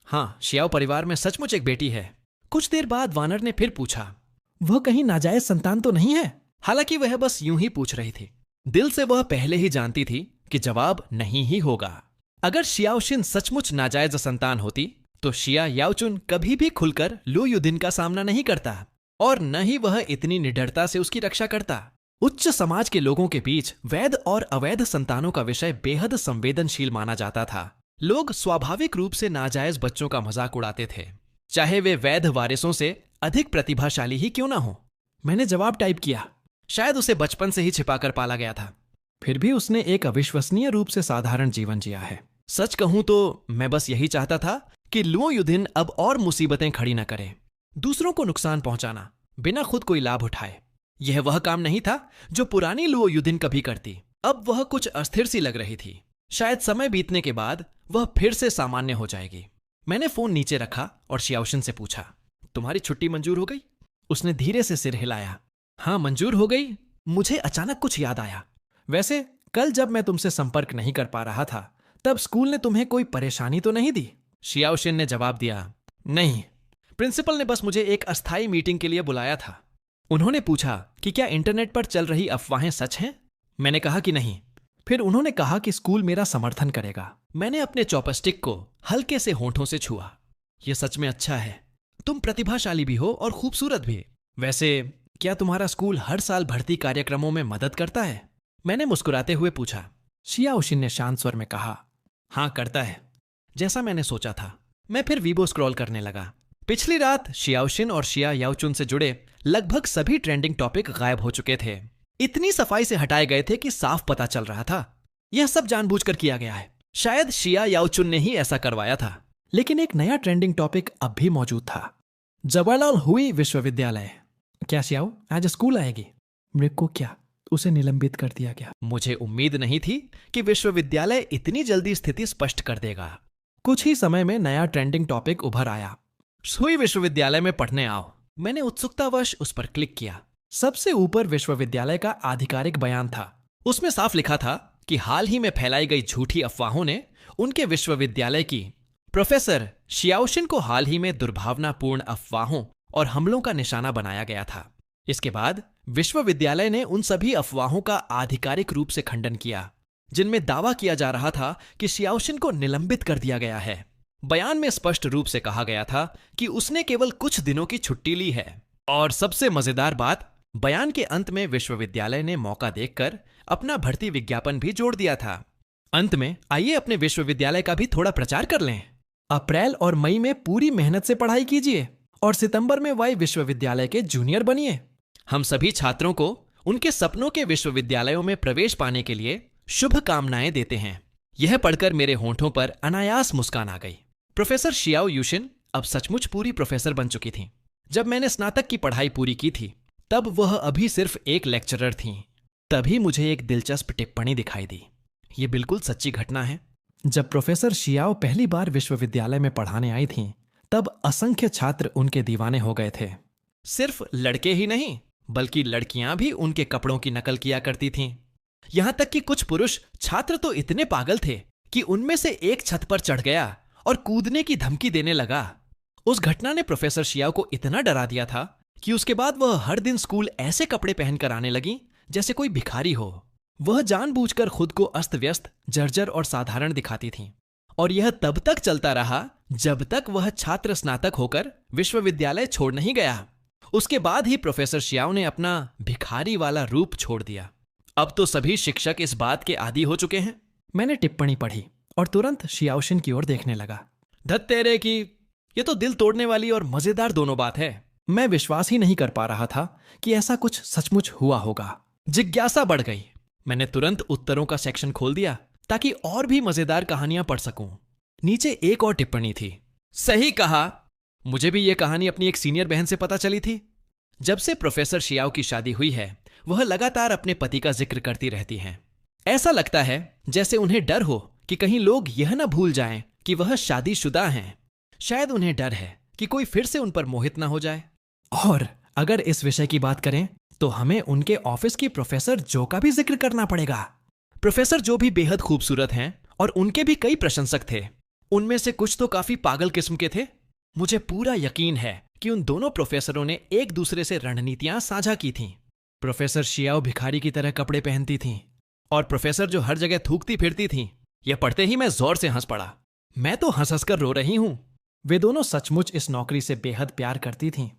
हाँ, शियाओ परिवार में सचमुच एक बेटी है। कुछ देर बाद वानर ने फिर पूछा, वह कहीं नाजायज संतान तो नहीं है? हालांकि वह बस यूं ही पूछ रही थी। दिल से वह पहले ही जानती थी कि जवाब नहीं ही होगा। अगर शियाओशिन सचमुच नाजायज संतान होती तो शिया याओचुन कभी भी खुलकर लू युदिन का सामना नहीं करता और न ही वह इतनी निडरता से उसकी रक्षा करता। उच्च समाज के लोगों के बीच वैध और अवैध संतानों का विषय बेहद संवेदनशील माना जाता था। लोग स्वाभाविक रूप से नाजायज बच्चों का मजाक उड़ाते थे, चाहे वे वैध वारिसों से अधिक प्रतिभाशाली ही क्यों ना हो। मैंने जवाब टाइप किया। शायद उसे बचपन से ही छिपाकर पाला गया था। फिर भी उसने एक अविश्वसनीय रूप से साधारण जीवन जिया है। सच कहूं तो मैं बस यही चाहता था कि लुओ युदिन अब और मुसीबतें खड़ी न करे, दूसरों को नुकसान पहुंचाना बिना खुद कोई लाभ उठाए। यह वह काम नहीं था जो पुरानी लुओ युदिन कभी करती। अब वह कुछ अस्थिर सी लग रही थी। शायद समय बीतने के बाद वह फिर से सामान्य हो जाएगी। मैंने फोन नीचे रखा और शियाओशिन से पूछा, तुम्हारी छुट्टी मंजूर हो गई? उसने धीरे से सिर हिलाया। हाँ, मंजूर हो गई। मुझे अचानक कुछ याद आया। वैसे कल जब मैं तुमसे संपर्क नहीं कर पा रहा था तब स्कूल ने तुम्हें कोई परेशानी तो नहीं दी? शियाओशिन ने जवाब दिया, नहीं, प्रिंसिपल ने बस मुझे एक अस्थायी मीटिंग के लिए बुलाया था। उन्होंने पूछा कि क्या इंटरनेट पर चल रही अफवाहें सच हैं? मैंने कहा कि नहीं। फिर उन्होंने कहा कि स्कूल मेरा समर्थन करेगा। मैंने अपने चॉपस्टिक को हल्के से होंठों से छुआ। यह सच में अच्छा है। तुम प्रतिभाशाली भी हो और खूबसूरत भी। वैसे क्या तुम्हारा स्कूल हर साल भर्ती कार्यक्रमों में मदद करता है? मैंने मुस्कुराते हुए पूछा। शियाओशिन ने शांत स्वर में कहा, हाँ, करता है। जैसा मैंने सोचा था। मैं फिर वीबो स्क्रॉल करने लगा। पिछली रात शियाओशिन और शिया याओचुन से जुड़े लगभग सभी ट्रेंडिंग टॉपिक गायब हो चुके थे। इतनी सफाई से हटाए गए थे कि साफ पता चल रहा था यह सब जानबूझकर किया गया है। शायद शिया याओचुन ने ही ऐसा करवाया था। लेकिन एक नया ट्रेंडिंग टॉपिक अब भी मौजूद था, जवाहरलाल हुई विश्वविद्यालय। क्या शियाओ आज स्कूल आएगी? मेरे को क्या, उसे निलंबित कर दिया गया। मुझे उम्मीद नहीं थी कि विश्वविद्यालय इतनी जल्दी स्थिति स्पष्ट कर देगा। कुछ ही समय में नया ट्रेंडिंग टॉपिक उभर आया, सुई विश्वविद्यालय में पढ़ने आओ। मैंने उत्सुकतावश उस पर क्लिक किया। सबसे ऊपर विश्वविद्यालय का आधिकारिक बयान था। उसमें साफ लिखा था कि हाल ही में फैलाई गई झूठी अफवाहों ने उनके विश्वविद्यालय की प्रोफेसर शियाओशिन को हाल ही में दुर्भावनापूर्ण अफवाहों और हमलों का निशाना बनाया गया था। इसके बाद विश्वविद्यालय ने उन सभी अफवाहों का आधिकारिक रूप से खंडन किया जिनमें दावा किया जा रहा था कि शियाओशिन को निलंबित कर दिया गया है। बयान में स्पष्ट रूप से कहा गया था कि उसने केवल कुछ दिनों की छुट्टी ली है। और सबसे मजेदार बात, बयान के अंत में विश्वविद्यालय ने मौका देखकर अपना भर्ती विज्ञापन भी जोड़ दिया था। अंत में आइए अपने विश्वविद्यालय का भी थोड़ा प्रचार कर लें। अप्रैल और मई में पूरी मेहनत से पढ़ाई कीजिए और सितंबर में वाई विश्वविद्यालय के जूनियर बनिए। हम सभी छात्रों को उनके सपनों के विश्वविद्यालयों में प्रवेश पाने के लिए शुभकामनाएं देते हैं। यह पढ़कर मेरे होंठों पर अनायास मुस्कान आ गई। प्रोफेसर शियाओ यूशिन अब सचमुच पूरी प्रोफेसर बन चुकी थीं। जब मैंने स्नातक की पढ़ाई पूरी की थी तब वह अभी सिर्फ एक लेक्चरर थीं। तभी मुझे एक दिलचस्प टिप्पणी दिखाई दी। ये बिल्कुल सच्ची घटना है। जब प्रोफेसर शियाओ पहली बार विश्वविद्यालय में पढ़ाने आई थीं, तब असंख्य छात्र उनके दीवाने हो गए थे। सिर्फ लड़के ही नहीं, बल्कि लड़कियां भी उनके कपड़ों की नकल किया करती थीं। यहां तक कि कुछ पुरुष छात्र तो इतने पागल थे कि उनमें से एक छत पर चढ़ गया और कूदने की धमकी देने लगा। उस घटना ने प्रोफेसर शियाओ को इतना डरा दिया था कि उसके बाद वह हर दिन स्कूल ऐसे कपड़े पहनकर आने लगी जैसे कोई भिखारी हो। वह जानबूझकर खुद को अस्त व्यस्त, जर्जर और साधारण दिखाती थीं। और यह तब तक चलता रहा जब तक वह छात्र स्नातक होकर विश्वविद्यालय छोड़ नहीं गया। उसके बाद ही प्रोफेसर शियाओ ने अपना भिखारी वाला रूप छोड़ दिया। अब तो सभी शिक्षक इस बात के आदी हो चुके हैं। मैंने टिप्पणी पढ़ी और तुरंत शियाओशिन की ओर देखने लगा। धत तेरे की, ये तो दिल तोड़ने वाली और मजेदार दोनों बात है। मैं विश्वास ही नहीं कर पा रहा था कि ऐसा कुछ सचमुच हुआ होगा। जिज्ञासा बढ़ गई। मैंने तुरंत उत्तरों का सेक्शन खोल दिया ताकि और भी मजेदार कहानियां पढ़ सकूं। नीचे एक और टिप्पणी थी। सही कहा, मुझे भी यह कहानी अपनी एक सीनियर बहन से पता चली थी। जब से प्रोफेसर शियाओ की शादी हुई है, वह लगातार अपने पति का जिक्र करती रहती हैं। ऐसा लगता है जैसे उन्हें डर हो कि कहीं लोग यह न भूल जाएं कि वह शादीशुदा हैं। शायद उन्हें डर है कि कोई फिर से उन पर मोहित न हो जाए। और अगर इस विषय की बात करें तो हमें उनके ऑफिस की प्रोफेसर जो का भी जिक्र करना पड़ेगा। प्रोफेसर जो भी बेहद खूबसूरत हैं और उनके भी कई प्रशंसक थे। उनमें से कुछ तो काफी पागल किस्म के थे। मुझे पूरा यकीन है कि उन दोनों प्रोफेसरों ने एक दूसरे से रणनीतियां साझा की थीं। प्रोफेसर शियाओ भिखारी की तरह कपड़े पहनती थीं और प्रोफेसर जो हर जगह थूकती फिरती थीं। यह पढ़ते ही मैं जोर से हंस पड़ा। मैं तो हंस हंस कर रो रही हूं। वे दोनों सचमुच इस नौकरी से बेहद प्यार करती थीं।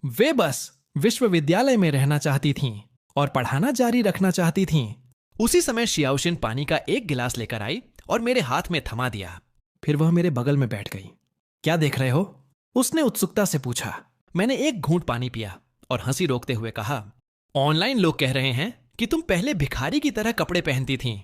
वे बस विश्वविद्यालय में रहना चाहती थीं और पढ़ाना जारी रखना चाहती थीं। उसी समय शियाओशिन पानी का एक गिलास लेकर आई और मेरे हाथ में थमा दिया। फिर वह मेरे बगल में बैठ गई। क्या देख रहे हो? उसने उत्सुकता से पूछा। मैंने एक घूंट पानी पिया और हंसी रोकते हुए कहा, ऑनलाइन लोग कह रहे हैं कि तुम पहले भिखारी की तरह कपड़े पहनती थीं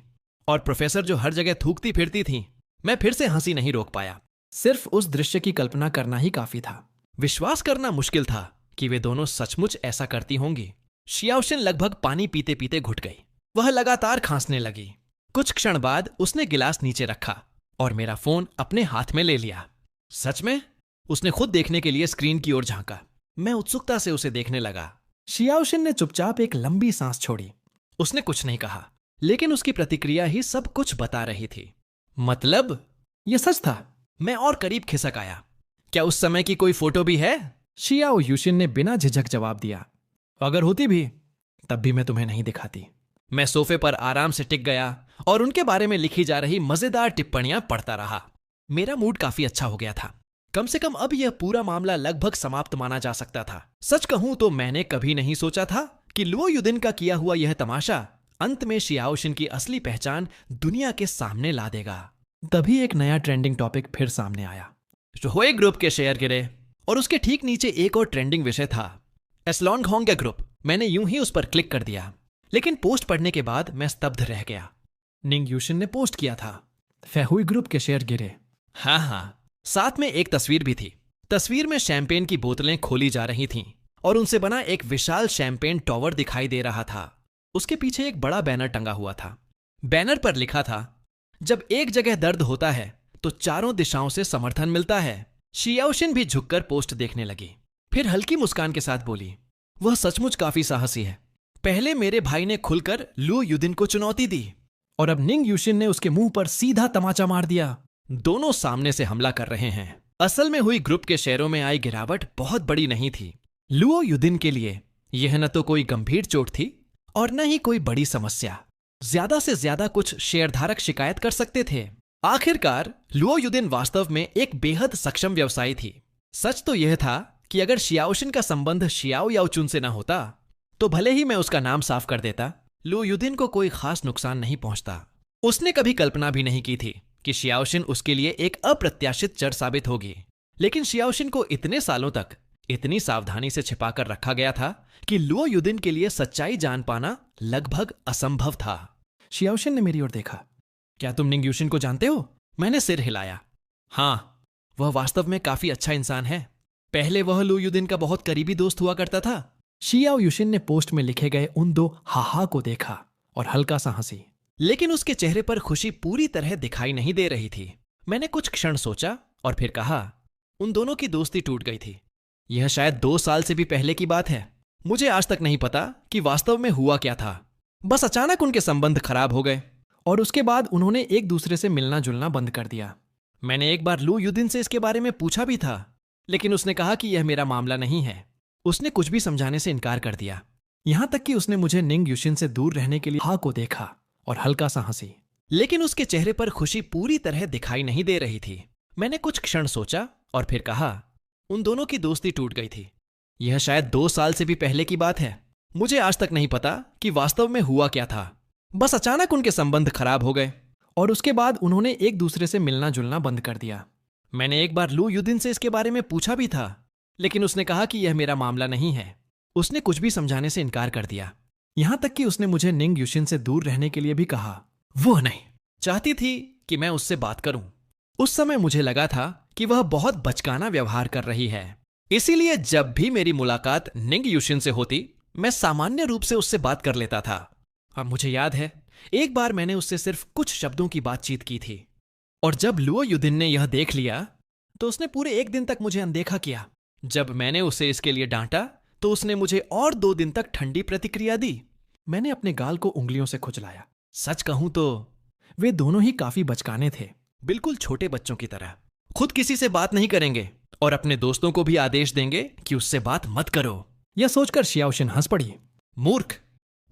और प्रोफेसर जो हर जगह थूकती फिरती थीं। मैं फिर से हंसी नहीं रोक पाया। सिर्फ उस दृश्य की कल्पना करना ही काफी था। विश्वास करना मुश्किल था कि वे दोनों सचमुच ऐसा करती होंगी। शियाओशिन लगभग पानी पीते पीते घुट गई। वह लगातार खांसने लगी। कुछ क्षण बाद उसने गिलास नीचे रखा और मेरा फोन अपने हाथ में ले लिया। सच में? उसने खुद देखने के लिए स्क्रीन की ओर झांका। मैं उत्सुकता से उसे देखने लगा। शियाओशिन ने चुपचाप एक लंबी सांस छोड़ी। उसने कुछ नहीं कहा, लेकिन उसकी प्रतिक्रिया ही सब कुछ बता रही थी। मतलब? यह सच था। मैं और करीब खिसक आया। क्या उस समय की कोई फोटो भी है? शियाओ यूशिन ने बिना झिझक जवाब दिया। अगर होती भी तब भी मैं तुम्हें नहीं दिखाती। मैं सोफे पर आराम से टिक गया और उनके बारे में लिखी जा रही मजेदार टिप्पणियां पढ़ता रहा। मेरा मूड काफी अच्छा हो गया था। कम से कम अब यह पूरा मामला लगभग समाप्त माना जा सकता था। सच कहूं तो मैंने कभी नहीं सोचा था कि लुओ युदिन का किया हुआ यह तमाशा अंत में शियाओशिन की असली पहचान दुनिया के सामने ला देगा। तभी एक नया ट्रेंडिंग टॉपिक फिर सामने आया। हुए ग्रुप के शेयर गिरे और उसके ठीक नीचे एक और ट्रेंडिंग विषय था, एस्लॉन्ग होंगे ग्रुप। मैंने यूं ही उस पर क्लिक कर दिया, लेकिन पोस्ट पढ़ने के बाद मैं स्तब्ध रह गया। निंग यूशिन ने पोस्ट किया था, फेहुई ग्रुप के शेयर गिरे। हाँ, साथ में एक तस्वीर भी थी। तस्वीर में शैंपेन की बोतलें खोली जा रही थीं और उनसे बना एक विशाल शैंपेन टॉवर दिखाई दे रहा था। उसके पीछे एक बड़ा बैनर टंगा हुआ था। बैनर पर लिखा था, जब एक जगह दर्द होता है तो चारों दिशाओं से समर्थन मिलता है। शियाओशिन भी झुककर पोस्ट देखने लगी। फिर हल्की मुस्कान के साथ बोली, वह सचमुच काफी साहसी है। पहले मेरे भाई ने खुलकर लुओ युदिन को चुनौती दी और अब निंग यूशिन ने उसके मुंह पर सीधा तमाचा मार दिया। दोनों सामने से हमला कर रहे हैं। असल में हुई ग्रुप के शेयरों में आई गिरावट बहुत बड़ी नहीं थी। लुओ युदिन के लिए यह न तो कोई गंभीर चोट थी और न ही कोई बड़ी समस्या। ज्यादा से ज्यादा कुछ शेयरधारक शिकायत कर सकते थे। आखिरकार लुओ युदिन वास्तव में एक बेहद सक्षम व्यवसायी थी। सच तो यह था कि अगर शियाओशिन का संबंध शियाओ याओचुन से न होता तो भले ही मैं उसका नाम साफ कर देता, लुओ युदिन को कोई खास नुकसान नहीं पहुंचता। उसने कभी कल्पना भी नहीं की थी कि शियाओशिन उसके लिए एक अप्रत्याशित चर साबित होगी। लेकिन शियाओशिन को इतने सालों तक इतनी सावधानी से छिपाकर रखा गया था कि लुओ युदिन के लिए सच्चाई जान पाना लगभग असंभव था। शियाओशिन ने मेरी ओर देखा। क्या तुम निंग यूशिन को जानते हो? मैंने सिर हिलाया। हाँ, वह वास्तव में काफी अच्छा इंसान है। पहले वह लुओ युदिन का बहुत करीबी दोस्त हुआ करता था। शियाओ यूशिन ने पोस्ट में लिखे गए उन दो हाहा को देखा और हल्का सा हंसी। लेकिन उसके चेहरे पर खुशी पूरी तरह दिखाई नहीं दे रही थी। मैंने कुछ क्षण सोचा और फिर कहा, उन दोनों की दोस्ती टूट गई थी। यह शायद 2 साल से भी पहले की बात है। मुझे आज तक नहीं पता कि वास्तव में हुआ क्या था। बस अचानक उनके संबंध खराब हो गए और उसके बाद उन्होंने एक दूसरे से मिलना जुलना बंद कर दिया। मैंने एक बार लू युदिन से इसके बारे में पूछा भी था, लेकिन उसने कहा कि यह मेरा मामला नहीं है। उसने कुछ भी समझाने से इनकार कर दिया। यहां तक कि उसने मुझे निंग युशिन से दूर रहने के लिए हा को देखा और हल्का सा हंसी। लेकिन उसके चेहरे पर खुशी पूरी तरह दिखाई नहीं दे रही थी। मैंने कुछ क्षण सोचा और फिर कहा, उन दोनों की दोस्ती टूट गई थी। यह शायद 2 साल से भी पहले की बात है। मुझे आज तक नहीं पता कि वास्तव में हुआ क्या था। बस अचानक उनके संबंध खराब हो गए और उसके बाद उन्होंने एक दूसरे से मिलना जुलना बंद कर दिया। मैंने एक बार लू युदिन से इसके बारे में पूछा भी था, लेकिन उसने कहा कि यह मेरा मामला नहीं है। उसने कुछ भी समझाने से इनकार कर दिया। यहां तक कि उसने मुझे निंग युशिन से दूर रहने के लिए भी कहा। वो नहीं चाहती थी कि मैं उससे बात करूं। उस समय मुझे लगा था कि वह बहुत बचकाना व्यवहार कर रही है। इसीलिए जब भी मेरी मुलाकात निंग युशिन से होती, मैं सामान्य रूप से उससे बात कर लेता था। अब मुझे याद है, एक बार मैंने उससे सिर्फ कुछ शब्दों की बातचीत की थी, और जब लुओ युदिन ने यह देख लिया तो उसने पूरे 1 दिन तक मुझे अनदेखा किया। जब मैंने उसे इसके लिए डांटा तो उसने मुझे और 2 दिन तक ठंडी प्रतिक्रिया दी। मैंने अपने गाल को उंगलियों से खुजलाया। सच कहूं तो वे दोनों ही काफी बचकाने थे, बिल्कुल छोटे बच्चों की तरह। खुद किसी से बात नहीं करेंगे और अपने दोस्तों को भी आदेश देंगे कि उससे बात मत करो। यह सोचकर शियाओशिन हंस पड़ी। मूर्ख।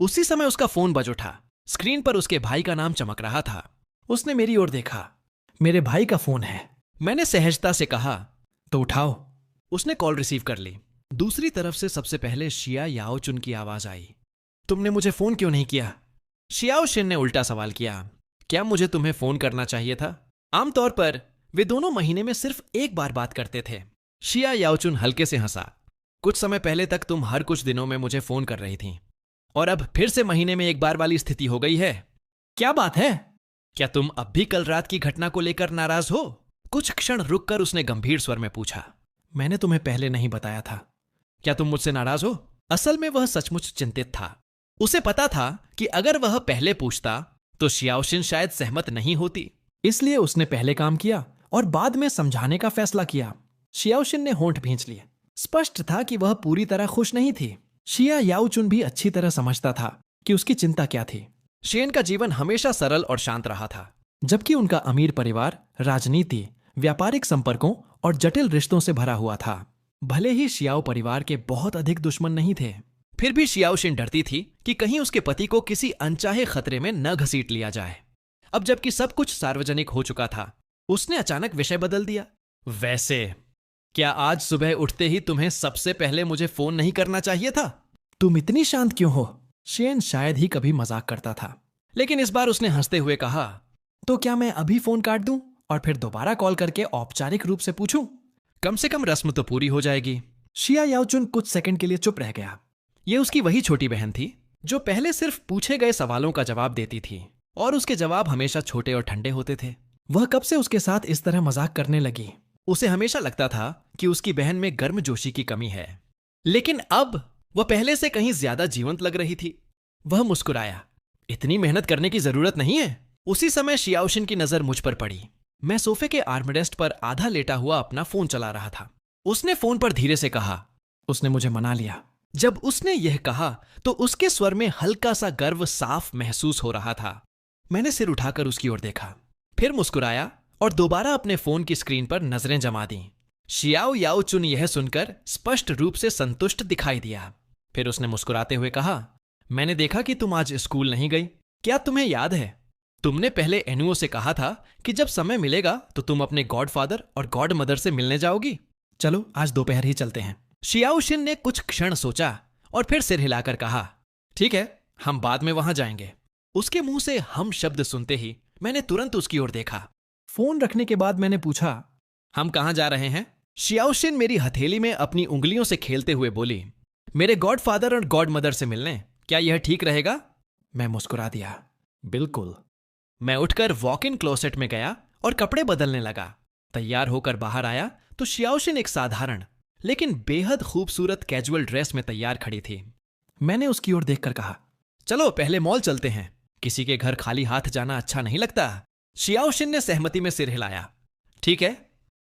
उसी समय उसका फोन बज उठा। स्क्रीन पर उसके भाई का नाम चमक रहा था। उसने मेरी ओर देखा। मेरे भाई का फोन है, मैंने सहजता से कहा। तो उठाओ। उसने कॉल रिसीव कर ली। दूसरी तरफ से सबसे पहले शिया याओचुन की आवाज आई। तुमने मुझे फोन क्यों नहीं किया? शियाओशिन ने उल्टा सवाल किया। क्या मुझे तुम्हें फोन करना चाहिए था? आमतौर पर वे दोनों महीने में सिर्फ एक बार बात करते थे। शिया याओचुन हल्के से हंसा। कुछ समय पहले तक तुम हर कुछ दिनों में मुझे फोन कर रही थी, और अब फिर से महीने में एक बार वाली स्थिति हो गई है। क्या बात है? क्या तुम अब भी कल रात की घटना को लेकर नाराज हो? कुछ क्षण रुककर उसने गंभीर स्वर में पूछा। मैंने तुम्हें पहले नहीं बताया था। क्या तुम मुझसे नाराज हो? असल में वह सचमुच चिंतित था। उसे पता था कि अगर वह पहले पूछता तो शियाओशिन शायद सहमत नहीं होती। इसलिए उसने पहले काम किया और बाद में समझाने का फैसला किया। शियाओशिन ने होंठ भींच लिए। स्पष्ट था कि वह पूरी तरह खुश नहीं थी। शिया याओचुन भी अच्छी तरह समझता था कि उसकी चिंता क्या थी। शेन का जीवन हमेशा सरल और शांत रहा था, जबकि उनका अमीर परिवार राजनीति, व्यापारिक संपर्कों और जटिल रिश्तों से भरा हुआ था। भले ही शियाओ परिवार के बहुत अधिक दुश्मन नहीं थे, फिर भी शियाओशिन डरती थी कि कहीं उसके पति को किसी अनचाहे खतरे में न घसीट लिया जाए। अब जबकि सब कुछ सार्वजनिक हो चुका था, उसने अचानक विषय बदल दिया। वैसे क्या आज सुबह उठते ही तुम्हें सबसे पहले मुझे फोन नहीं करना चाहिए था? तुम इतनी शांत क्यों हो? शेन शायद ही कभी मजाक करता था, लेकिन इस बार उसने हंसते हुए कहा। तो क्या मैं अभी फोन काट दूं और फिर दोबारा कॉल करके औपचारिक रूप से पूछूं? कम से कम रस्म तो पूरी हो जाएगी। शिया याओचुन कुछ सेकंड के लिए चुप रह गया। यह उसकी वही छोटी बहन थी जो पहले सिर्फ पूछे गए सवालों का जवाब देती थी, और उसके जवाब हमेशा छोटे और ठंडे होते थे। वह कब से उसके साथ इस तरह मजाक करने लगी? उसे हमेशा लगता था कि उसकी बहन में गर्मजोशी की कमी है, लेकिन अब वह पहले से कहीं ज्यादा जीवंत लग रही थी। वह मुस्कुराया। इतनी मेहनत करने की जरूरत नहीं है। उसी समय शियाओशिन की नजर मुझ पर पड़ी। मैं सोफे के आर्मरेस्ट पर आधा लेटा हुआ अपना फोन चला रहा था। उसने फोन पर धीरे से कहा, उसने मुझे मना लिया। जब उसने यह कहा तो उसके स्वर में हल्का सा गर्व साफ महसूस हो रहा था। मैंने सिर उठाकर उसकी ओर देखा, फिर मुस्कुराया और दोबारा अपने फोन की स्क्रीन पर नजरें जमा दी। शियाओ याओचुन यह सुनकर स्पष्ट रूप से संतुष्ट दिखाई दिया। फिर उसने मुस्कुराते हुए कहा, मैंने देखा कि तुम आज स्कूल नहीं गई। क्या तुम्हें याद है, तुमने पहले एनुओ से कहा था कि जब समय मिलेगा तो तुम अपने गॉडफादर और गॉड मदर से मिलने जाओगी? चलो आज दोपहर ही चलते हैं। शियाओशिन ने कुछ क्षण सोचा और फिर सिर हिलाकर कहा, ठीक है, हम बाद में वहां जाएंगे। उसके मुंह से हम शब्द सुनते ही मैंने तुरंत उसकी ओर देखा। फोन रखने के बाद मैंने पूछा, हम कहां जा रहे हैं? शियाओशिन मेरी हथेली में अपनी उंगलियों से खेलते हुए बोली, मेरे गॉडफादर और गॉड मदर से मिलने। क्या यह ठीक रहेगा? मैं मुस्कुरा दिया, बिल्कुल। मैं उठकर वॉक इन क्लोसेट में गया और कपड़े बदलने लगा। तैयार होकर बाहर आया तो शियाओशिन एक साधारण लेकिन बेहद खूबसूरत कैजुअल ड्रेस में तैयार खड़ी थी। मैंने उसकी ओर देखकर कहा, चलो पहले मॉल चलते हैं। किसी के घर खाली हाथ जाना अच्छा नहीं लगता। शियाओशिन ने सहमति में सिर हिलाया। ठीक है।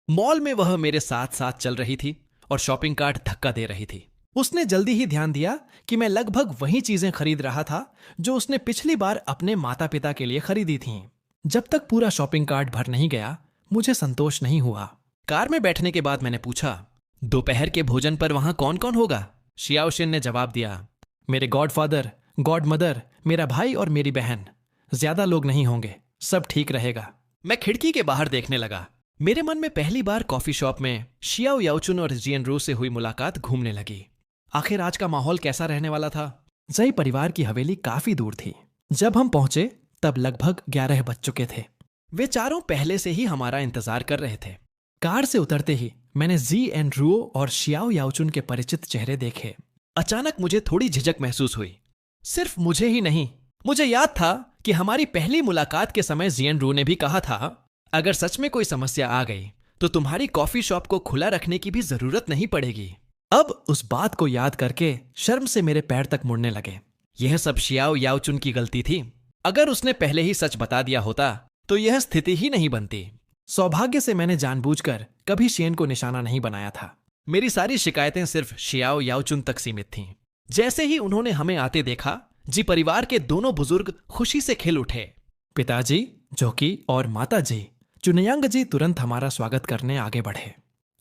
मॉल में वह मेरे साथ साथ चल रही थी और शॉपिंग कार्ट धक्का दे रही थी। उसने जल्दी ही ध्यान दिया कि मैं लगभग वही चीजें खरीद रहा था जो उसने पिछली बार अपने माता पिता के लिए खरीदी थीं। जब तक पूरा शॉपिंग कार्ट भर नहीं गया, मुझे संतोष नहीं हुआ। कार में बैठने के बाद मैंने पूछा, दोपहर के भोजन पर वहां कौन कौन होगा? शियाओशिन ने जवाब दिया, मेरे गॉडफादर, गॉडमदर, मेरा भाई और मेरी बहन। ज्यादा लोग नहीं होंगे, सब ठीक रहेगा। मैं खिड़की के बाहर देखने लगा। मेरे मन में पहली बार कॉफी शॉप में शियाओ याओचुन और जियन रू से हुई मुलाकात घूमने लगी। आखिर आज का माहौल कैसा रहने वाला था? जई परिवार की हवेली काफी दूर थी। जब हम पहुंचे तब लगभग 11 बज चुके थे। वे चारों पहले से ही हमारा इंतजार कर रहे थे। कार से उतरते ही मैंने जी एन रुओ और शियाओ याओचुन के परिचित चेहरे देखे। अचानक मुझे थोड़ी झिझक महसूस हुई। सिर्फ मुझे ही नहीं, मुझे याद था कि हमारी पहली मुलाकात के समय जियन रू ने भी कहा था, अगर सच में कोई समस्या आ गई तो तुम्हारी कॉफी शॉप को खुला रखने की भी जरूरत नहीं पड़ेगी। अब उस बात को याद करके शर्म से मेरे पैर तक मुड़ने लगे। यह सब शियाओ याओचुन की गलती थी। अगर उसने पहले ही सच बता दिया होता तो यह स्थिति ही नहीं बनती। सौभाग्य से मैंने जानबूझकर कभी शियन को निशाना नहीं बनाया था। मेरी सारी शिकायतें सिर्फ शियाओ याओचुन तक सीमित थीं। जैसे ही उन्होंने हमें आते देखा, जी परिवार के दोनों बुजुर्ग खुशी से खिल उठे। पिताजी, जोकी और माताजी चुनयांग जी तुरंत हमारा स्वागत करने आगे बढ़े।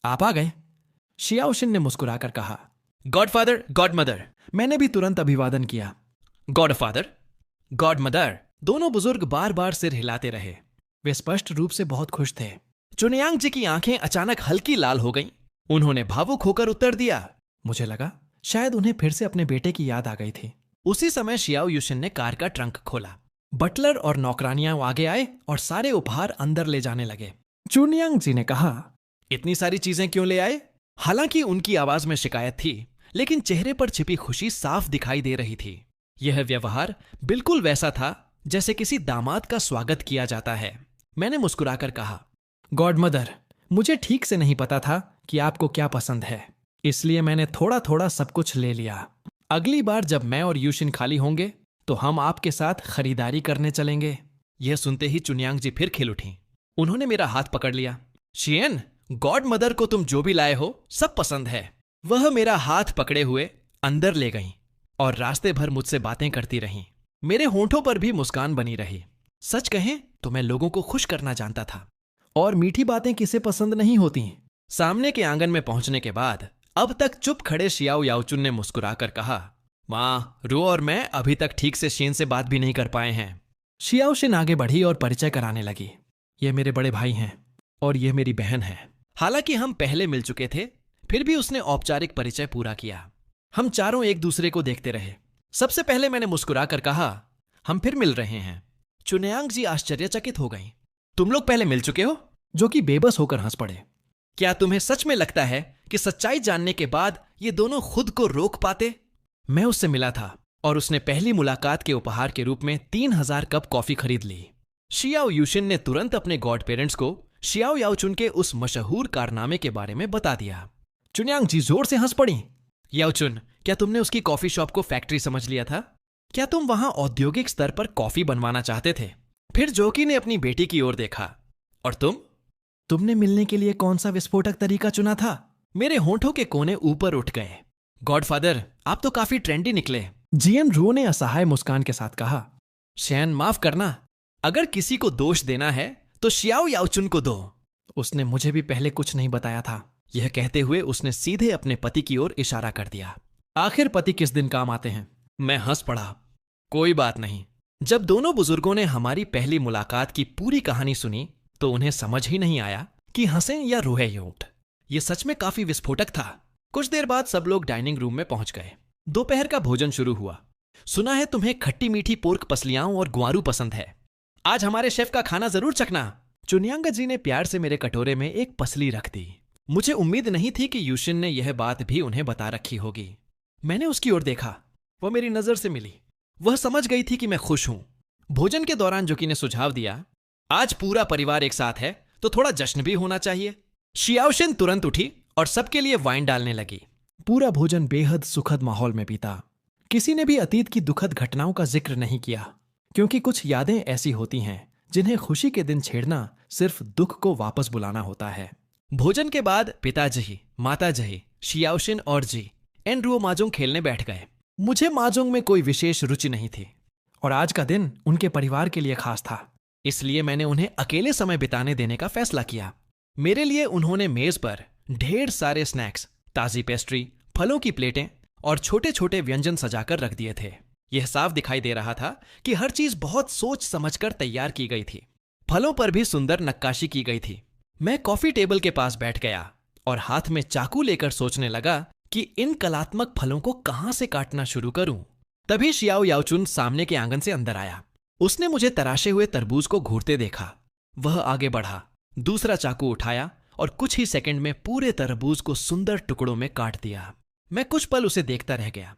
आप आ गए, शियाओशिन ने मुस्कुराकर कहा। Godfather, godmother. मैंने भी तुरंत अभिवादन किया। Godfather, godmother. दोनों बुजुर्ग बार बार सिर हिलाते रहे। वे स्पष्ट रूप से बहुत खुश थे। चुनयांग जी की आंखें अचानक हल्की लाल हो गईं। उन्होंने भावुक होकर उत्तर दिया। मुझे लगा शायद उन्हें फिर से अपने बेटे की याद आ गई थी। उसी समय शियाओ युशिन ने कार का ट्रंक खोला। बटलर और नौकरानियां आगे आए और सारे उपहार अंदर ले जाने लगे। चुनयांग जी ने कहा, इतनी सारी चीजें क्यों ले आए? हालांकि उनकी आवाज में शिकायत थी, लेकिन चेहरे पर छिपी खुशी साफ दिखाई दे रही थी। यह व्यवहार बिल्कुल वैसा था जैसे किसी दामाद का स्वागत किया जाता है। मैंने मुस्कुराकर कहा, गॉडमदर, मुझे ठीक से नहीं पता था कि आपको क्या पसंद है, इसलिए मैंने थोड़ा थोड़ा सब कुछ ले लिया। अगली बार जब मैं और यूशिन खाली होंगे तो हम आपके साथ खरीदारी करने चलेंगे। यह सुनते ही चुनयांग जी फिर खिल उठी। उन्होंने मेरा हाथ पकड़ लिया। शियन, गॉड मदर को तुम जो भी लाए हो सब पसंद है। वह मेरा हाथ पकड़े हुए अंदर ले गईं और रास्ते भर मुझसे बातें करती रहीं। मेरे होंठों पर भी मुस्कान बनी रही। सच कहें तो मैं लोगों को खुश करना जानता था। और मीठी बातें किसे पसंद नहीं होती। सामने के आंगन में पहुंचने के बाद अब तक चुप खड़े शियाओ याओचुन ने मुस्कुराकर कहा, माँ, रू और मैं अभी तक ठीक से शियन से बात भी नहीं कर पाए हैं। शियाओशिन आगे बढ़ी और परिचय कराने लगी। ये मेरे बड़े भाई हैं और ये मेरी बहन है। हालांकि हम पहले मिल चुके थे, फिर भी उसने औपचारिक परिचय पूरा किया। हम चारों एक दूसरे को देखते रहे। सबसे पहले मैंने मुस्कुराकर कहा, हम फिर मिल रहे हैं। चुनयांग जी आश्चर्यचकित हो गईं। तुम लोग पहले मिल चुके हो? जो कि बेबस होकर हंस पड़े। क्या तुम्हें सच में लगता है कि सच्चाई जानने के बाद ये दोनों खुद को रोक पाते? मैं उससे मिला था और उसने पहली मुलाकात के उपहार के रूप में 3000 कप कॉफी खरीद ली। शियाओ यूशिन ने तुरंत अपने गॉड पेरेंट्स को शियाओ याओचुन के उस मशहूर कारनामे के बारे में बता दिया। चुनयांग जी जोर से हंस पड़ी। याओचुन, क्या तुमने उसकी कॉफी शॉप को फैक्ट्री समझ लिया था? क्या तुम वहां औद्योगिक स्तर पर कॉफी बनवाना चाहते थे? फिर जोकी ने अपनी बेटी की ओर देखा। और तुमने मिलने के लिए कौन सा विस्फोटक तरीका चुना था? मेरे होंठों के कोने ऊपर उठ गए। गॉडफादर, आप तो काफी ट्रेंडी निकले। जियन रू ने असहाय मुस्कान के साथ कहा। शैन, माफ करना, अगर किसी को दोष देना है तो शियाओ याओचुन को दो। उसने मुझे भी पहले कुछ नहीं बताया था। यह कहते हुए उसने सीधे अपने पति की ओर इशारा कर दिया। आखिर पति किस दिन काम आते हैं? मैं हंस पड़ा। कोई बात नहीं। जब दोनों बुजुर्गों ने हमारी पहली मुलाकात की पूरी कहानी सुनी तो उन्हें समझ ही नहीं आया कि हंसें या रोए यूं। ये सच में काफी विस्फोटक था। कुछ देर बाद सब लोग डाइनिंग रूम में पहुंच गए। दोपहर का भोजन शुरू हुआ। सुना है तुम्हें खट्टी मीठी पोर्क पसलियां और ग्वारू पसंद है। आज हमारे शेफ का खाना जरूर चखना। चुनयांग जी ने प्यार से मेरे कटोरे में एक पसली रख दी। मुझे उम्मीद नहीं थी कि यूशिन ने यह बात भी उन्हें बता रखी होगी। मैंने उसकी ओर देखा। वह मेरी नजर से मिली। वह समझ गई थी कि मैं खुश हूं। भोजन के दौरान जोकी ने सुझाव दिया, आज पूरा परिवार एक साथ है तो थोड़ा जश्न भी होना चाहिए। शियाओशिन तुरंत उठी और सबके लिए वाइन डालने लगी। पूरा भोजन बेहद सुखद माहौल में बीता। किसी ने भी अतीत की दुखद घटनाओं का जिक्र नहीं किया। क्योंकि कुछ यादें ऐसी होती हैं जिन्हें खुशी के दिन छेड़ना सिर्फ दुख को वापस बुलाना होता है। भोजन के बाद पिताजी, माताजी, शियाओशिन और जी एंड्रुओ माजोंग खेलने बैठ गए। मुझे माजोंग में कोई विशेष रुचि नहीं थी और आज का दिन उनके परिवार के लिए खास था, इसलिए मैंने उन्हें अकेले समय बिताने देने का फैसला किया। मेरे लिए उन्होंने मेज पर ढेर सारे स्नैक्स, ताजी पेस्ट्री, फलों की प्लेटें और छोटे छोटे व्यंजन सजाकर रख दिए थे। यह साफ दिखाई दे रहा था कि हर चीज बहुत सोच समझकर तैयार की गई थी। फलों पर भी सुंदर नक्काशी की गई थी। मैं कॉफी टेबल के पास बैठ गया और हाथ में चाकू लेकर सोचने लगा कि इन कलात्मक फलों को कहां से काटना शुरू करूं। तभी शियाओ याओचुन सामने के आंगन से अंदर आया। उसने मुझे तराशे हुए तरबूज को घूरते देखा। वह आगे बढ़ा, दूसरा चाकू उठाया और कुछ ही सेकंड में पूरे तरबूज को सुंदर टुकड़ों में काट दिया। मैं कुछ पल उसे देखता रह गया।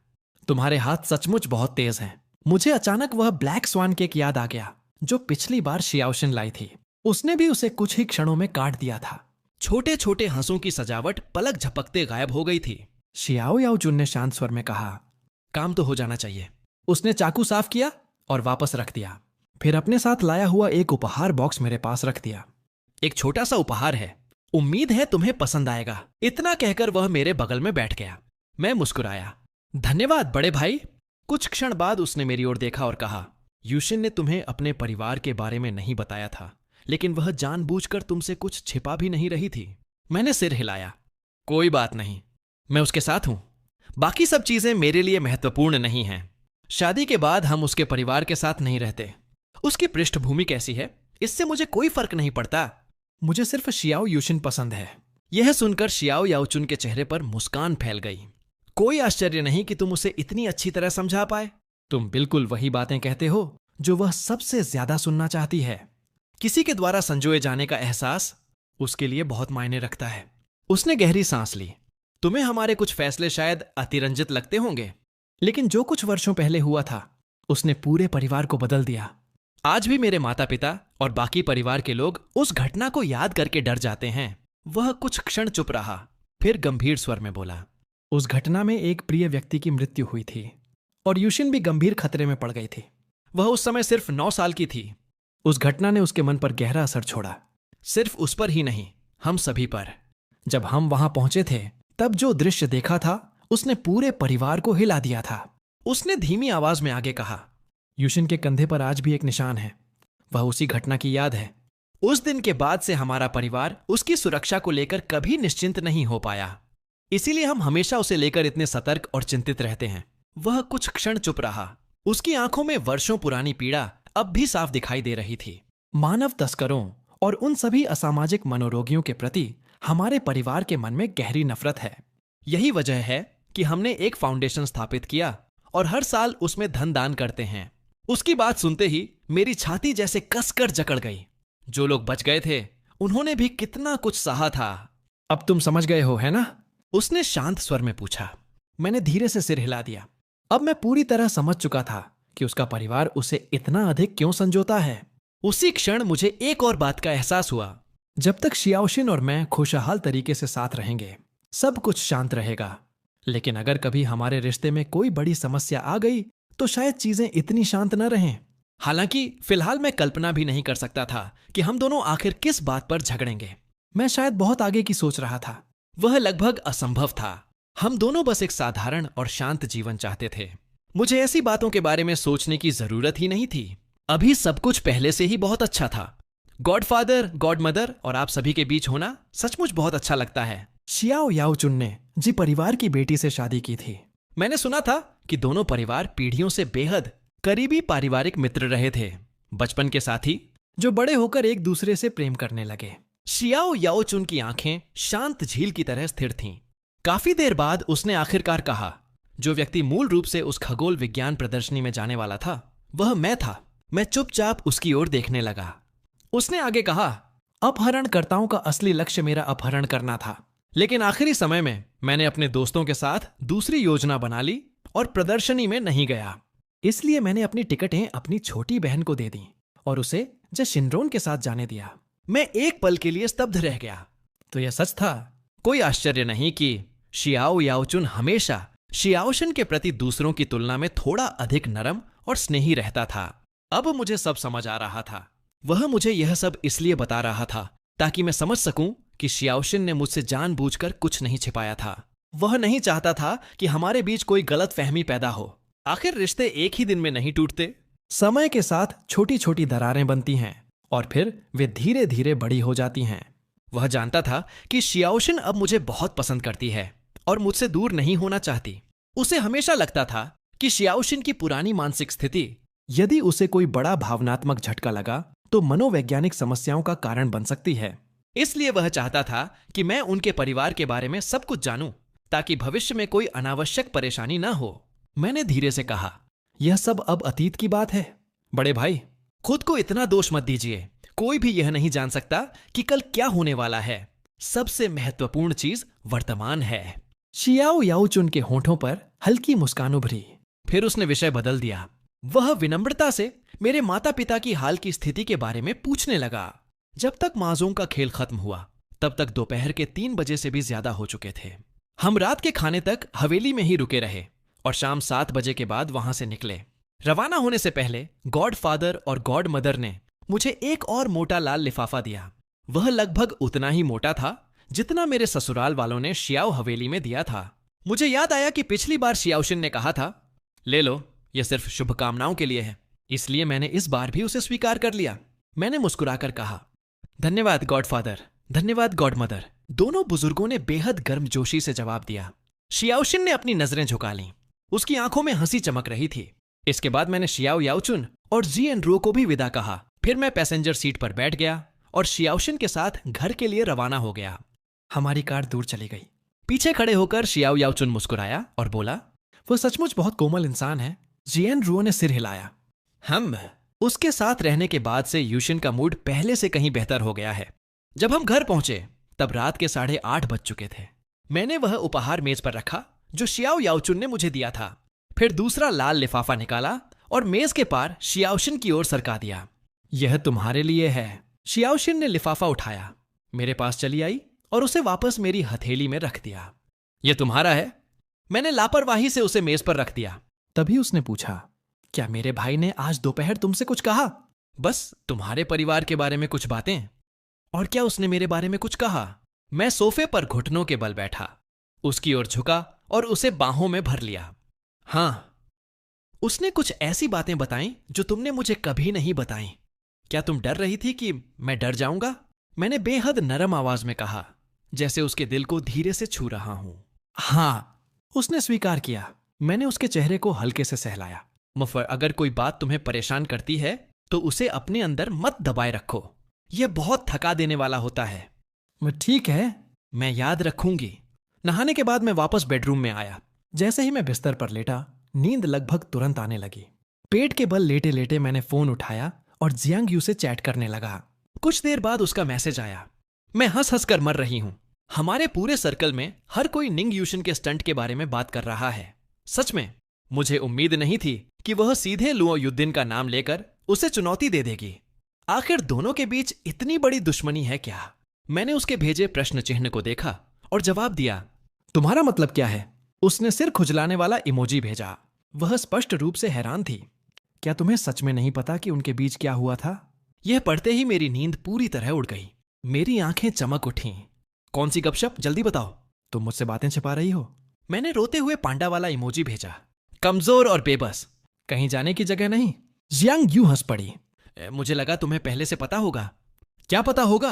तुम्हारे हाथ सचमुच बहुत तेज हैं। मुझे अचानक वह ब्लैक स्वान केक याद आ गया जो पिछली बार शियाओशिन लाई थी। उसने भी उसे कुछ ही क्षणों में काट दिया था। छोटे छोटे हंसों की सजावट पलक झपकते गायब हो गई थी। शियाओ याओचुन ने शांत स्वर में कहा, काम तो हो जाना चाहिए। उसने चाकू साफ किया और वापस रख दिया। फिर अपने साथ लाया हुआ एक उपहार बॉक्स मेरे पास रख दिया। एक छोटा सा उपहार है, उम्मीद है तुम्हें पसंद आएगा। इतना कहकर वह मेरे बगल में बैठ गया। मैं मुस्कुराया। धन्यवाद बड़े भाई। कुछ क्षण बाद उसने मेरी ओर देखा और कहा, यूशिन ने तुम्हें अपने परिवार के बारे में नहीं बताया था, लेकिन वह जानबूझकर तुमसे कुछ छिपा भी नहीं रही थी। मैंने सिर हिलाया। कोई बात नहीं, मैं उसके साथ हूं। बाकी सब चीजें मेरे लिए महत्वपूर्ण नहीं हैं। शादी के बाद हम उसके परिवार के साथ नहीं रहते। उसकी पृष्ठभूमि कैसी है इससे मुझे कोई फर्क नहीं पड़ता। मुझे सिर्फ शियाओ यूशिन पसंद है। यह सुनकर शियाओ याओचुन के चेहरे पर मुस्कान फैल गई। कोई आश्चर्य नहीं कि तुम उसे इतनी अच्छी तरह समझा पाए। तुम बिल्कुल वही बातें कहते हो जो वह सबसे ज्यादा सुनना चाहती है। किसी के द्वारा संजोए जाने का एहसास उसके लिए बहुत मायने रखता है। उसने गहरी सांस ली। तुम्हें हमारे कुछ फैसले शायद अतिरंजित लगते होंगे, लेकिन जो कुछ वर्षों पहले हुआ था उसने पूरे परिवार को बदल दिया। आज भी मेरे माता पिता और बाकी परिवार के लोग उस घटना को याद करके डर जाते हैं। वह कुछ क्षण चुप रहा, फिर गंभीर स्वर में बोला, उस घटना में एक प्रिय व्यक्ति की मृत्यु हुई थी और यूशिन भी गंभीर खतरे में पड़ गई थी। वह उस समय सिर्फ 9 साल की थी। उस घटना ने उसके मन पर गहरा असर छोड़ा। सिर्फ उस पर ही नहीं, हम सभी पर। जब हम वहां पहुंचे थे तब जो दृश्य देखा था उसने पूरे परिवार को हिला दिया था। उसने धीमी आवाज में आगे कहा, यूशिन के कंधे पर आज भी एक निशान है। वह उसी घटना की याद है। उस दिन के बाद से हमारा परिवार उसकी सुरक्षा को लेकर कभी निश्चिंत नहीं हो पाया। इसीलिए हम हमेशा उसे लेकर इतने सतर्क और चिंतित रहते हैं। वह कुछ क्षण चुप रहा। उसकी आंखों में वर्षों पुरानी पीड़ा अब भी साफ दिखाई दे रही थी। मानव तस्करों और उन सभी असामाजिक मनोरोगियों के प्रति हमारे परिवार के मन में गहरी नफरत है। यही वजह है कि हमने एक फाउंडेशन स्थापित किया और हर साल उसमें धन दान करते हैं। उसकी बात सुनते ही मेरी छाती जैसे कसकर जकड़ गई। जो लोग बच गए थे उन्होंने भी कितना कुछ सहा था। अब तुम समझ गए हो, है ना? उसने शांत स्वर में पूछा। मैंने धीरे से सिर हिला दिया। अब मैं पूरी तरह समझ चुका था कि उसका परिवार उसे इतना अधिक क्यों संजोता है। उसी क्षण मुझे एक और बात का एहसास हुआ। जब तक शियाओशिन और मैं खुशहाल तरीके से साथ रहेंगे सब कुछ शांत रहेगा, लेकिन अगर कभी हमारे रिश्ते में कोई बड़ी समस्या आ गई तो शायद चीजें इतनी शांत न रहें। हालांकि फिलहाल मैं कल्पना भी नहीं कर सकता था कि हम दोनों आखिर किस बात पर झगड़ेंगे। मैं शायद बहुत आगे की सोच रहा था। वह लगभग असंभव था। हम दोनों बस एक साधारण और शांत जीवन चाहते थे। मुझे ऐसी बातों के बारे में सोचने की जरूरत ही नहीं थी। अभी सब कुछ पहले से ही बहुत अच्छा था। गॉडफादर, गॉडमदर और आप सभी के बीच होना सचमुच बहुत अच्छा लगता है। शियाओ याओचुन ने जी परिवार की बेटी से शादी की थी। मैंने सुना था कि दोनों परिवार पीढ़ियों से बेहद करीबी पारिवारिक मित्र रहे थे, बचपन के साथी जो बड़े होकर एक दूसरे से प्रेम करने लगे। शियाओ याओचुन की आंखें शांत झील की तरह स्थिर थीं। काफी देर बाद उसने आखिरकार कहा, जो व्यक्ति मूल रूप से उस खगोल विज्ञान प्रदर्शनी में जाने वाला था वह मैं था। मैं चुपचाप उसकी ओर देखने लगा। उसने आगे कहा, अपहरणकर्ताओं का असली लक्ष्य मेरा अपहरण करना था, लेकिन आखिरी समय में मैंने अपने दोस्तों के साथ दूसरी योजना बना ली और प्रदर्शनी में नहीं गया। इसलिए मैंने अपनी टिकटें अपनी छोटी बहन को दे दी और उसे शिनरोन के साथ जाने दिया। मैं एक पल के लिए स्तब्ध रह गया। तो यह सच था। कोई आश्चर्य नहीं कि शियाओ याओचुन हमेशा शियाओशिन के प्रति दूसरों की तुलना में थोड़ा अधिक नरम और स्नेही रहता था। अब मुझे सब समझ आ रहा था। वह मुझे यह सब इसलिए बता रहा था ताकि मैं समझ सकूं कि शियाओशिन ने मुझसे जानबूझकर कुछ नहीं छिपाया था। वह नहीं चाहता था कि हमारे बीच कोई गलतफहमी पैदा हो। आखिर रिश्ते एक ही दिन में नहीं टूटते। समय के साथ छोटी छोटी दरारें बनती हैं और फिर वे धीरे धीरे बड़ी हो जाती हैं। वह जानता था कि शियाओशिन अब मुझे बहुत पसंद करती है और मुझसे दूर नहीं होना चाहती। उसे हमेशा लगता था कि शियाओशिन की पुरानी मानसिक स्थिति, यदि उसे कोई बड़ा भावनात्मक झटका लगा तो मनोवैज्ञानिक समस्याओं का कारण बन सकती है। इसलिए वह चाहता था कि मैं उनके परिवार के बारे में सब कुछ जानूं ताकि भविष्य में कोई अनावश्यक परेशानी न हो। मैंने धीरे से कहा, यह सब अब अतीत की बात है। बड़े भाई, खुद को इतना दोष मत दीजिए। कोई भी यह नहीं जान सकता कि कल क्या होने वाला है। सबसे महत्वपूर्ण चीज वर्तमान है। शियाओ याओचुन के होठों पर हल्की मुस्कान उभरी। फिर उसने विषय बदल दिया। वह विनम्रता से मेरे माता पिता की हाल की स्थिति के बारे में पूछने लगा। जब तक माज़ोंग का खेल खत्म हुआ तब तक दोपहर के 3 बजे से भी ज्यादा हो चुके थे। हम रात के खाने तक हवेली में ही रुके रहे और शाम 7 बजे के बाद वहां से निकले। रवाना होने से पहले गॉड फादर और गॉड मदर ने मुझे एक और मोटा लाल लिफाफा दिया। वह लगभग उतना ही मोटा था जितना मेरे ससुराल वालों ने शियाओ हवेली में दिया था। मुझे याद आया कि पिछली बार शियाओशिन ने कहा था, ले लो, यह सिर्फ शुभकामनाओं के लिए है। इसलिए मैंने इस बार भी उसे स्वीकार कर लिया। मैंने मुस्कुराकर कहा, धन्यवाद गॉड फादर, धन्यवाद गॉड मदर। दोनों बुजुर्गों ने बेहद गर्मजोशी से जवाब दिया। शियाओशिन ने अपनी नजरें झुका लीं। उसकी आंखों में हंसी चमक रही थी। इसके बाद मैंने शियाओ याओचुन और जी एन रो को भी विदा कहा। फिर मैं पैसेंजर सीट पर बैठ गया और शियाओशिन के साथ घर के लिए रवाना हो गया। हमारी कार दूर चली गई। पीछे खड़े होकर शियाओ याओचुन मुस्कुराया और बोला, वो सचमुच बहुत कोमल इंसान है। जिएन रुओ ने सिर हिलाया। हम उसके साथ रहने के बाद से यूशिन का मूड पहले से कहीं बेहतर हो गया है। जब हम घर पहुंचे तब रात के 8:30 बज चुके थे। मैंने वह उपहार मेज पर रखा जो शियाओ याओचुन ने मुझे दिया था। फिर दूसरा लाल लिफाफा निकाला और मेज के पार शियाओशिन की ओर सरका दिया। यह तुम्हारे लिए है। शियाओशिन ने लिफाफा उठाया, मेरे पास चली आई और उसे वापस मेरी हथेली में रख दिया। यह तुम्हारा है। मैंने लापरवाही से उसे मेज पर रख दिया। तभी उसने पूछा, क्या मेरे भाई ने आज दोपहर तुमसे कुछ कहा? बस तुम्हारे परिवार के बारे में कुछ बातें। और क्या उसने मेरे बारे में कुछ कहा? मैं सोफे पर घुटनों के बल बैठा, उसकी ओर झुका और उसे बाहों में भर लिया। हाँ, उसने कुछ ऐसी बातें बताईं जो तुमने मुझे कभी नहीं बताईं। क्या तुम डर रही थी कि मैं डर जाऊंगा? मैंने बेहद नरम आवाज में कहा, जैसे उसके दिल को धीरे से छू रहा हूं। हाँ, उसने स्वीकार किया। मैंने उसके चेहरे को हल्के से सहलाया। मुफर, अगर कोई बात तुम्हें परेशान करती है तो उसे अपने अंदर मत दबाए रखो। यह बहुत थका देने वाला होता है। ठीक है, मैं याद रखूंगी। नहाने के बाद मैं वापस बेडरूम में आया। जैसे ही मैं बिस्तर पर लेटा, नींद लगभग तुरंत आने लगी। पेट के बल लेटे लेटे मैंने फोन उठाया और जियांग यू से चैट करने लगा। कुछ देर बाद उसका मैसेज आया। मैं हंस हंस कर मर रही हूं। हमारे पूरे सर्कल में हर कोई निंग यूशिन के स्टंट के बारे में बात कर रहा है। सच में मुझे उम्मीद नहीं थी कि वह सीधे लुओ युद्धिन का नाम लेकर उसे चुनौती दे देगी। आखिर दोनों के बीच इतनी बड़ी दुश्मनी है क्या? मैंने उसके भेजे प्रश्न चिन्ह को देखा और जवाब दिया, तुम्हारा मतलब क्या है? उसने सिर खुजलाने वाला इमोजी भेजा। वह स्पष्ट रूप से हैरान थी। क्या तुम्हें सच में नहीं पता कि उनके बीच क्या हुआ था? यह पढ़ते ही मेरी नींद पूरी तरह उड़ गई। मेरी आंखें चमक उठीं। कौन सी गपशप, जल्दी बताओ। तुम मुझसे बातें छिपा रही हो? मैंने रोते हुए पांडा वाला इमोजी भेजा। कमजोर और बेबस। कहीं जाने की जगह नहीं। जियांग यू हंस पड़ी। मुझे लगा तुम्हें पहले से पता होगा। क्या पता होगा?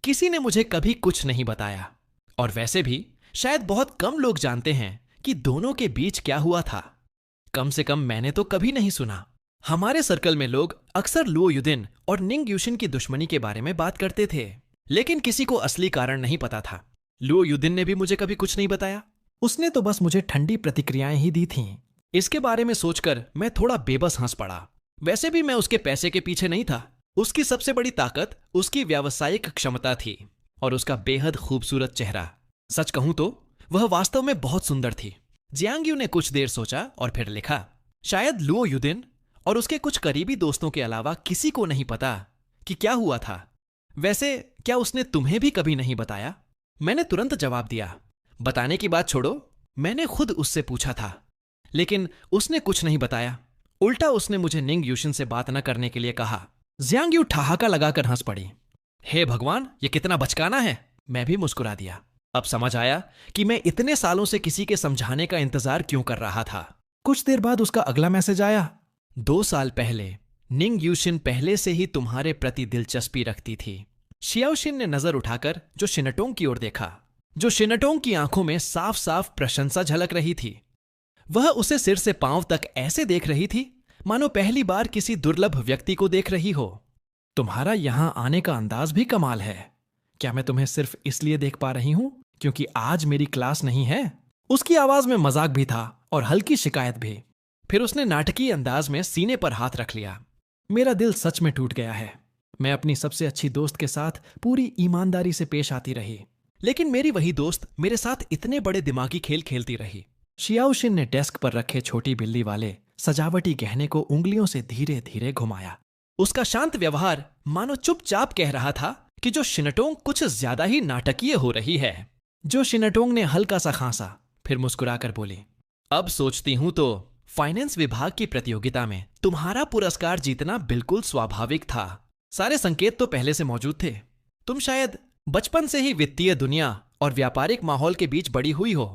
किसी ने मुझे कभी कुछ नहीं बताया। और वैसे भी शायद बहुत कम लोग जानते हैं कि दोनों के बीच क्या हुआ था। कम से कम मैंने तो कभी नहीं सुना। हमारे सर्कल में लोग अक्सर लुओ युधिन और निंग यूशिन की दुश्मनी के बारे में बात करते थे, लेकिन किसी को असली कारण नहीं पता था। लुओ युधिन ने भी मुझे कभी कुछ नहीं बताया। उसने तो बस मुझे ठंडी प्रतिक्रियाएं ही दी थीं। इसके बारे में सोचकर मैं थोड़ा बेबस हंस पड़ा। वैसे भी मैं उसके पैसे के पीछे नहीं था। उसकी सबसे बड़ी ताकत उसकी व्यावसायिक क्षमता थी और उसका बेहद खूबसूरत चेहरा। सच कहूं तो वह वास्तव में बहुत सुंदर थी। जियांग यू ने कुछ देर सोचा और फिर लिखा, शायद लुओ युधिन और उसके कुछ करीबी दोस्तों के अलावा किसी को नहीं पता कि क्या हुआ था। वैसे क्या उसने तुम्हें भी कभी नहीं बताया? मैंने तुरंत जवाब दिया, बताने की बात छोड़ो, मैंने खुद उससे पूछा था, लेकिन उसने कुछ नहीं बताया। उल्टा उसने मुझे निंग यूशिन से बात न करने के लिए कहा। जियांग यू ठहाका लगाकर हंस पड़ी। हे भगवान, ये कितना बचकाना है। मैं भी मुस्कुरा दिया। अब समझ आया कि मैं इतने सालों से किसी के समझाने का इंतजार क्यों कर रहा था। कुछ देर बाद उसका अगला मैसेज आया। 2 साल पहले निंग यूशिन पहले से ही तुम्हारे प्रति दिलचस्पी रखती थी। शियाओशिन ने नजर उठाकर जो शिनटोंग की ओर देखा, जो शिनटोंग की आंखों में साफ साफ प्रशंसा झलक रही थी। वह उसे सिर से पांव तक ऐसे देख रही थी मानो पहली बार किसी दुर्लभ व्यक्ति को देख रही हो। तुम्हारा यहां आने का अंदाज भी कमाल है। क्या मैं तुम्हें सिर्फ इसलिए देख पा रही हूं क्योंकि आज मेरी क्लास नहीं है? उसकी आवाज में मजाक भी था और हल्की शिकायत भी। फिर उसने नाटकीय अंदाज में सीने पर हाथ रख लिया। मेरा दिल सच में टूट गया है। मैं अपनी सबसे अच्छी दोस्त के साथ पूरी ईमानदारी से पेश आती रही, लेकिन मेरी वही दोस्त मेरे साथ इतने बड़े दिमागी खेल खेलती रही। शियाओशिन ने डेस्क पर रखे छोटी बिल्ली वाले सजावटी गहने को उंगलियों से धीरे धीरे घुमाया। उसका शांत व्यवहार मानो चुपचाप कह रहा था कि जो शिनटोंग कुछ ज्यादा ही नाटकीय हो रही है। जो शिनटोंग ने हल्का सा खांसा, फिर मुस्कुराकर बोली, अब सोचती हूं तो फाइनेंस विभाग की प्रतियोगिता में तुम्हारा पुरस्कार जीतना बिल्कुल स्वाभाविक था। सारे संकेत तो पहले से मौजूद थे। तुम शायद बचपन से ही वित्तीय दुनिया और व्यापारिक माहौल के बीच बड़ी हुई हो।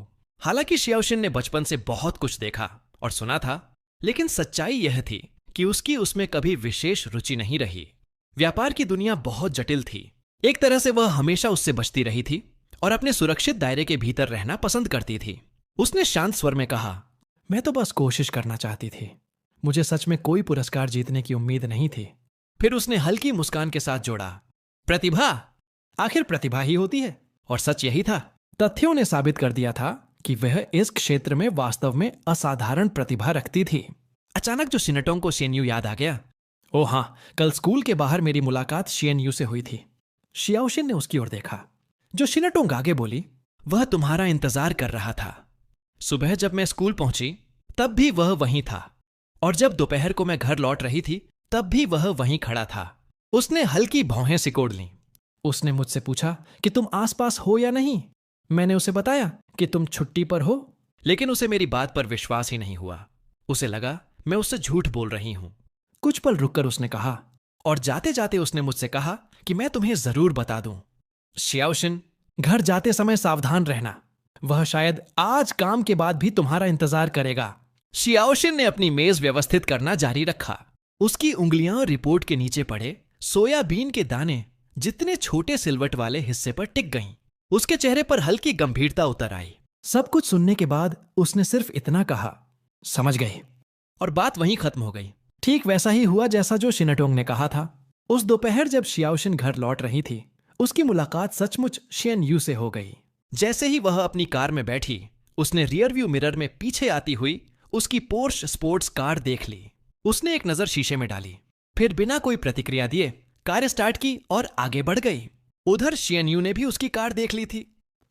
हालांकि शियाओशिन ने बचपन से बहुत कुछ देखा और सुना था, लेकिन सच्चाई यह थी कि उसकी उसमें कभी विशेष रुचि नहीं रही। व्यापार की दुनिया बहुत जटिल थी। एक तरह से वह हमेशा उससे बचती रही थी और अपने सुरक्षित दायरे के भीतर रहना पसंद करती थी। उसने शांत स्वर में कहा, मैं तो बस कोशिश करना चाहती थी। मुझे सच में कोई पुरस्कार जीतने की उम्मीद नहीं थी। फिर उसने हल्की मुस्कान के साथ जोड़ा, प्रतिभा, आखिर प्रतिभा ही होती है। और सच यही था। तथ्यों ने साबित कर दिया था कि वह इस क्षेत्र में वास्तव में असाधारण प्रतिभा रखती थी। अचानक जो शिनटोंग को शियनयू याद आ गया। ओह हाँ, कल स्कूल के बाहर मेरी मुलाकात शियनयू से हुई थी। शियाओशिन ने उसकी ओर देखा। जो शिनटोंग आगे बोली, वह तुम्हारा इंतजार कर रहा था। सुबह जब मैं स्कूल पहुंची तब भी वह वहीं था, और जब दोपहर को मैं घर लौट रही थी तब भी वह वहीं खड़ा था। उसने हल्की भौहें सिकोड़ लीं। उसने मुझसे पूछा कि तुम आसपास हो या नहीं। मैंने उसे बताया कि तुम छुट्टी पर हो, लेकिन उसे मेरी बात पर विश्वास ही नहीं हुआ। उसे लगा मैं उससे झूठ बोल रही हूं। कुछ पल रुककर उसने कहा, और जाते जाते उसने मुझसे कहा कि मैं तुम्हें जरूर बता दूं। शियाओशिन, घर जाते समय सावधान रहना। वह शायद आज काम के बाद भी तुम्हारा इंतजार करेगा। शियाओशिन ने अपनी मेज व्यवस्थित करना जारी रखा। उसकी उंगलियां रिपोर्ट के नीचे पड़े सोयाबीन के दाने जितने छोटे सिलवट वाले हिस्से पर टिक गईं। उसके चेहरे पर हल्की गंभीरता उतर आई। सब कुछ सुनने के बाद उसने सिर्फ इतना कहा, समझ गई। और बात वहीं खत्म हो गई। ठीक वैसा ही हुआ जैसा जो शिनटोंग ने कहा था। उस दोपहर जब शियाओशिन घर लौट रही थी, उसकी मुलाकात सचमुच शियनयू से हो गई। जैसे ही वह अपनी कार में बैठी, उसने रियरव्यू मिरर में पीछे आती हुई उसकी पोर्श स्पोर्ट्स कार देख ली। उसने एक नजर शीशे में डाली, फिर बिना कोई प्रतिक्रिया दिए कार स्टार्ट की और आगे बढ़ गई। उधर शियनयू ने भी उसकी कार देख ली थी।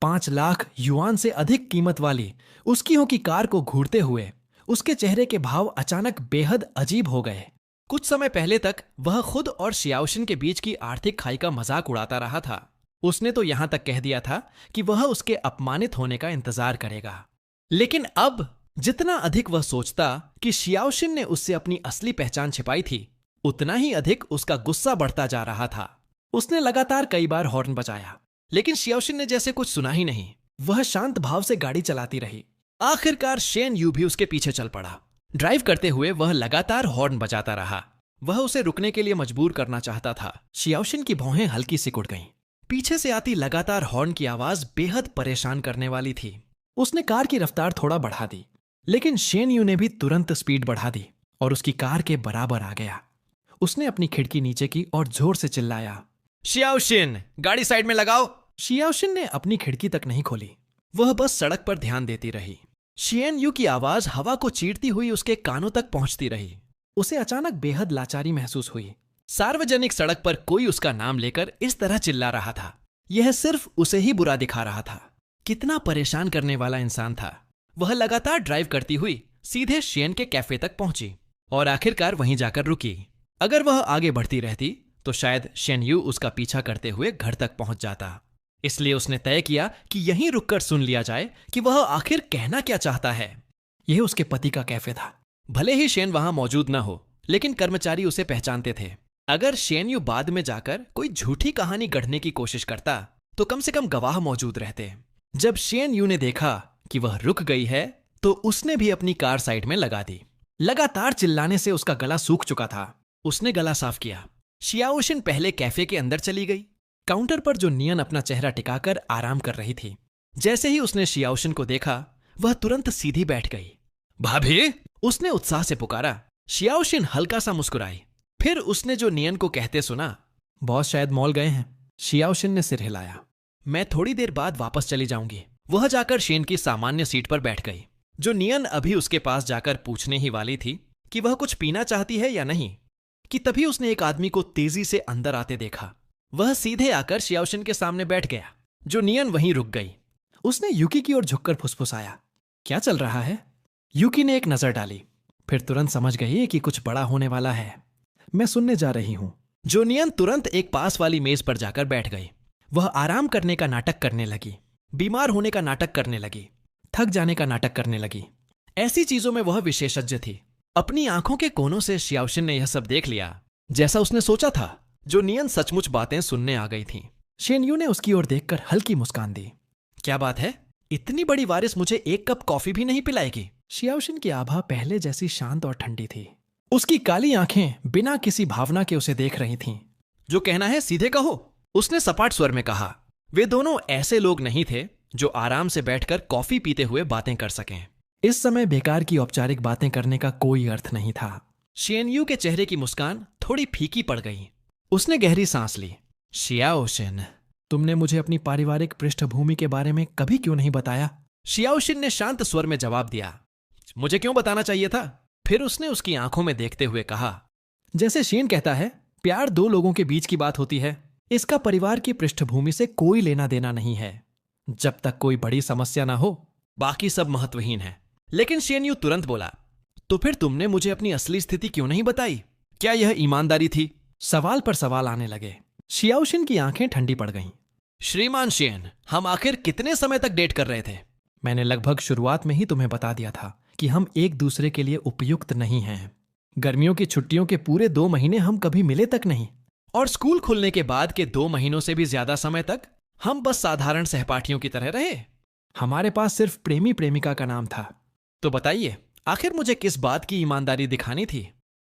5 लाख युआन से अधिक कीमत वाली उसकी की कार को घूरते हुए उसके चेहरे के भाव अचानक बेहद अजीब हो गए। कुछ समय पहले तक वह खुद और शियाओशिन के बीच की आर्थिक खाई का मजाक उड़ाता रहा था। उसने तो यहां तक कह दिया था कि वह उसके अपमानित होने का इंतजार करेगा। लेकिन अब जितना अधिक वह सोचता कि शियाओशिन ने उससे अपनी असली पहचान छिपाई थी, उतना ही अधिक उसका गुस्सा बढ़ता जा रहा था। उसने लगातार कई बार हॉर्न बजाया, लेकिन शियाओशिन ने जैसे कुछ सुना ही नहीं। वह शांत भाव से गाड़ी चलाती रही। आखिरकार शियनयू भी उसके पीछे चल पड़ा। ड्राइव करते हुए वह लगातार हॉर्न बजाता रहा। वह उसे रुकने के लिए मजबूर करना चाहता था। शियाओशिन की भौहें हल्की सिकुड़ गईं। पीछे से आती लगातार हॉर्न की आवाज बेहद परेशान करने वाली थी। उसने कार की रफ्तार थोड़ा बढ़ा दी, लेकिन शियनयू ने भी तुरंत स्पीड बढ़ा दी और उसकी कार के बराबर आ गया। उसने अपनी खिड़की नीचे की और जोर से चिल्लाया, शियाओशिन, गाड़ी साइड में लगाओ। शियाओशिन ने अपनी खिड़की तक नहीं खोली। वह बस सड़क पर ध्यान देती रही। शियनयू की आवाज हवा को चीरती हुई उसके कानों तक पहुंचती रही। उसे अचानक बेहद लाचारी महसूस हुई। सार्वजनिक सड़क पर कोई उसका नाम लेकर इस तरह चिल्ला रहा था। यह सिर्फ उसे ही बुरा दिखा रहा था। कितना परेशान करने वाला इंसान था। वह लगातार ड्राइव करती हुई सीधे शियन के कैफे तक पहुंची और आखिरकार वहीं जाकर रुकी। अगर वह आगे बढ़ती रहती तो शायद शियनयू उसका पीछा करते हुए घर तक पहुंच जाता। इसलिए उसने तय किया कि यहीं रुककर सुन लिया जाए कि वह आखिर कहना क्या चाहता है। यह उसके पति का कैफे था। भले ही शेन वहां मौजूद न हो, लेकिन कर्मचारी उसे पहचानते थे। अगर शेन यू बाद में जाकर कोई झूठी कहानी गढ़ने की कोशिश करता तो कम से कम गवाह मौजूद रहते। जब शेन यू ने देखा कि वह रुक गई है तो उसने भी अपनी कार साइड में लगा दी। लगातार चिल्लाने से उसका गला सूख चुका था। उसने गला साफ किया। शियाओशिन पहले कैफे के अंदर चली गई। काउंटर पर जो नियन अपना चेहरा टिकाकर आराम कर रही थी, जैसे ही उसने शियाओशिन को देखा वह तुरंत सीधी बैठ गई। भाभी, उसने उत्साह से पुकारा। शियाओशिन हल्का सा मुस्कुराई। फिर उसने जो नियन को कहते सुना, बॉस शायद मॉल गए हैं। शियाओशिन ने सिर हिलाया। मैं थोड़ी देर बाद वापस चली जाऊंगी। वह जाकर शेन की सामान्य सीट पर बैठ गई। जो नियन अभी उसके पास जाकर पूछने ही वाली थी कि वह कुछ पीना चाहती है या नहीं, कि तभी उसने एक आदमी को तेजी से अंदर आते देखा। वह सीधे आकर शियाओशिन के सामने बैठ गया। जो नियन वहीं रुक गई। उसने यूकी की ओर झुककर फुसफुसाया, क्या चल रहा है? यूकी ने एक नजर डाली, फिर तुरंत समझ गई कि कुछ बड़ा होने वाला है। मैं सुनने जा रही हूं। जो नियन तुरंत एक पास वाली मेज पर जाकर बैठ गई। वह आराम करने का नाटक करने लगी, बीमार होने का नाटक करने लगी, थक जाने का नाटक करने लगी। ऐसी चीजों में वह विशेषज्ञ थी। अपनी आंखों के कोनों से शियाओशिन ने यह सब देख लिया, जैसा उसने सोचा था। जो नियन सचमुच बातें सुनने आ गई थी। शेन यू ने उसकी ओर देखकर हल्की मुस्कान दी। क्या बात है? इतनी बड़ी वारिस मुझे एक कप कॉफी भी नहीं पिलाएगी? शियाओशिन की आभा पहले जैसी शांत और ठंडी थी। उसकी काली आंखें बिना किसी भावना के उसे देख रही थीं। जो कहना है सीधे कहो, उसने सपाट स्वर में कहा। वे दोनों ऐसे लोग नहीं थे जो आराम से बैठकर कॉफी पीते हुए बातें कर सकें। इस समय बेकार की औपचारिक बातें करने का कोई अर्थ नहीं था। शेन यू के चेहरे की मुस्कान थोड़ी फीकी पड़ गई। उसने गहरी सांस ली। शियाओशिन, तुमने मुझे अपनी पारिवारिक पृष्ठभूमि के बारे में कभी क्यों नहीं बताया? शियाओशिन ने शांत स्वर में जवाब दिया। मुझे क्यों बताना चाहिए था? फिर उसने उसकी आंखों में देखते हुए कहा, जैसे शेन कहता है, प्यार दो लोगों के बीच की बात होती है। इसका परिवार की पृष्ठभूमि से कोई लेना देना नहीं है। जब तक कोई बड़ी समस्या ना हो, बाकी सब महत्वहीन है। लेकिन शेन यू तुरंत बोला, तो फिर तुमने मुझे अपनी असली स्थिति क्यों नहीं बताई? क्या यह ईमानदारी थी? सवाल पर सवाल आने लगे। शियाओशिन की आंखें ठंडी पड़ गईं। श्रीमान शेन, हम आखिर कितने समय तक डेट कर रहे थे? मैंने लगभग शुरुआत में ही तुम्हें बता दिया था कि हम एक दूसरे के लिए उपयुक्त नहीं हैं। गर्मियों की छुट्टियों के पूरे 2 महीने हम कभी मिले तक नहीं। और स्कूल खुलने के बाद के 2 महीनों से भी ज्यादा समय तक हम बस साधारण सहपाठियों की तरह रहे। हमारे पास सिर्फ प्रेमी प्रेमिका का नाम था। तो बताइए, आखिर मुझे किस बात की ईमानदारी दिखानी थी?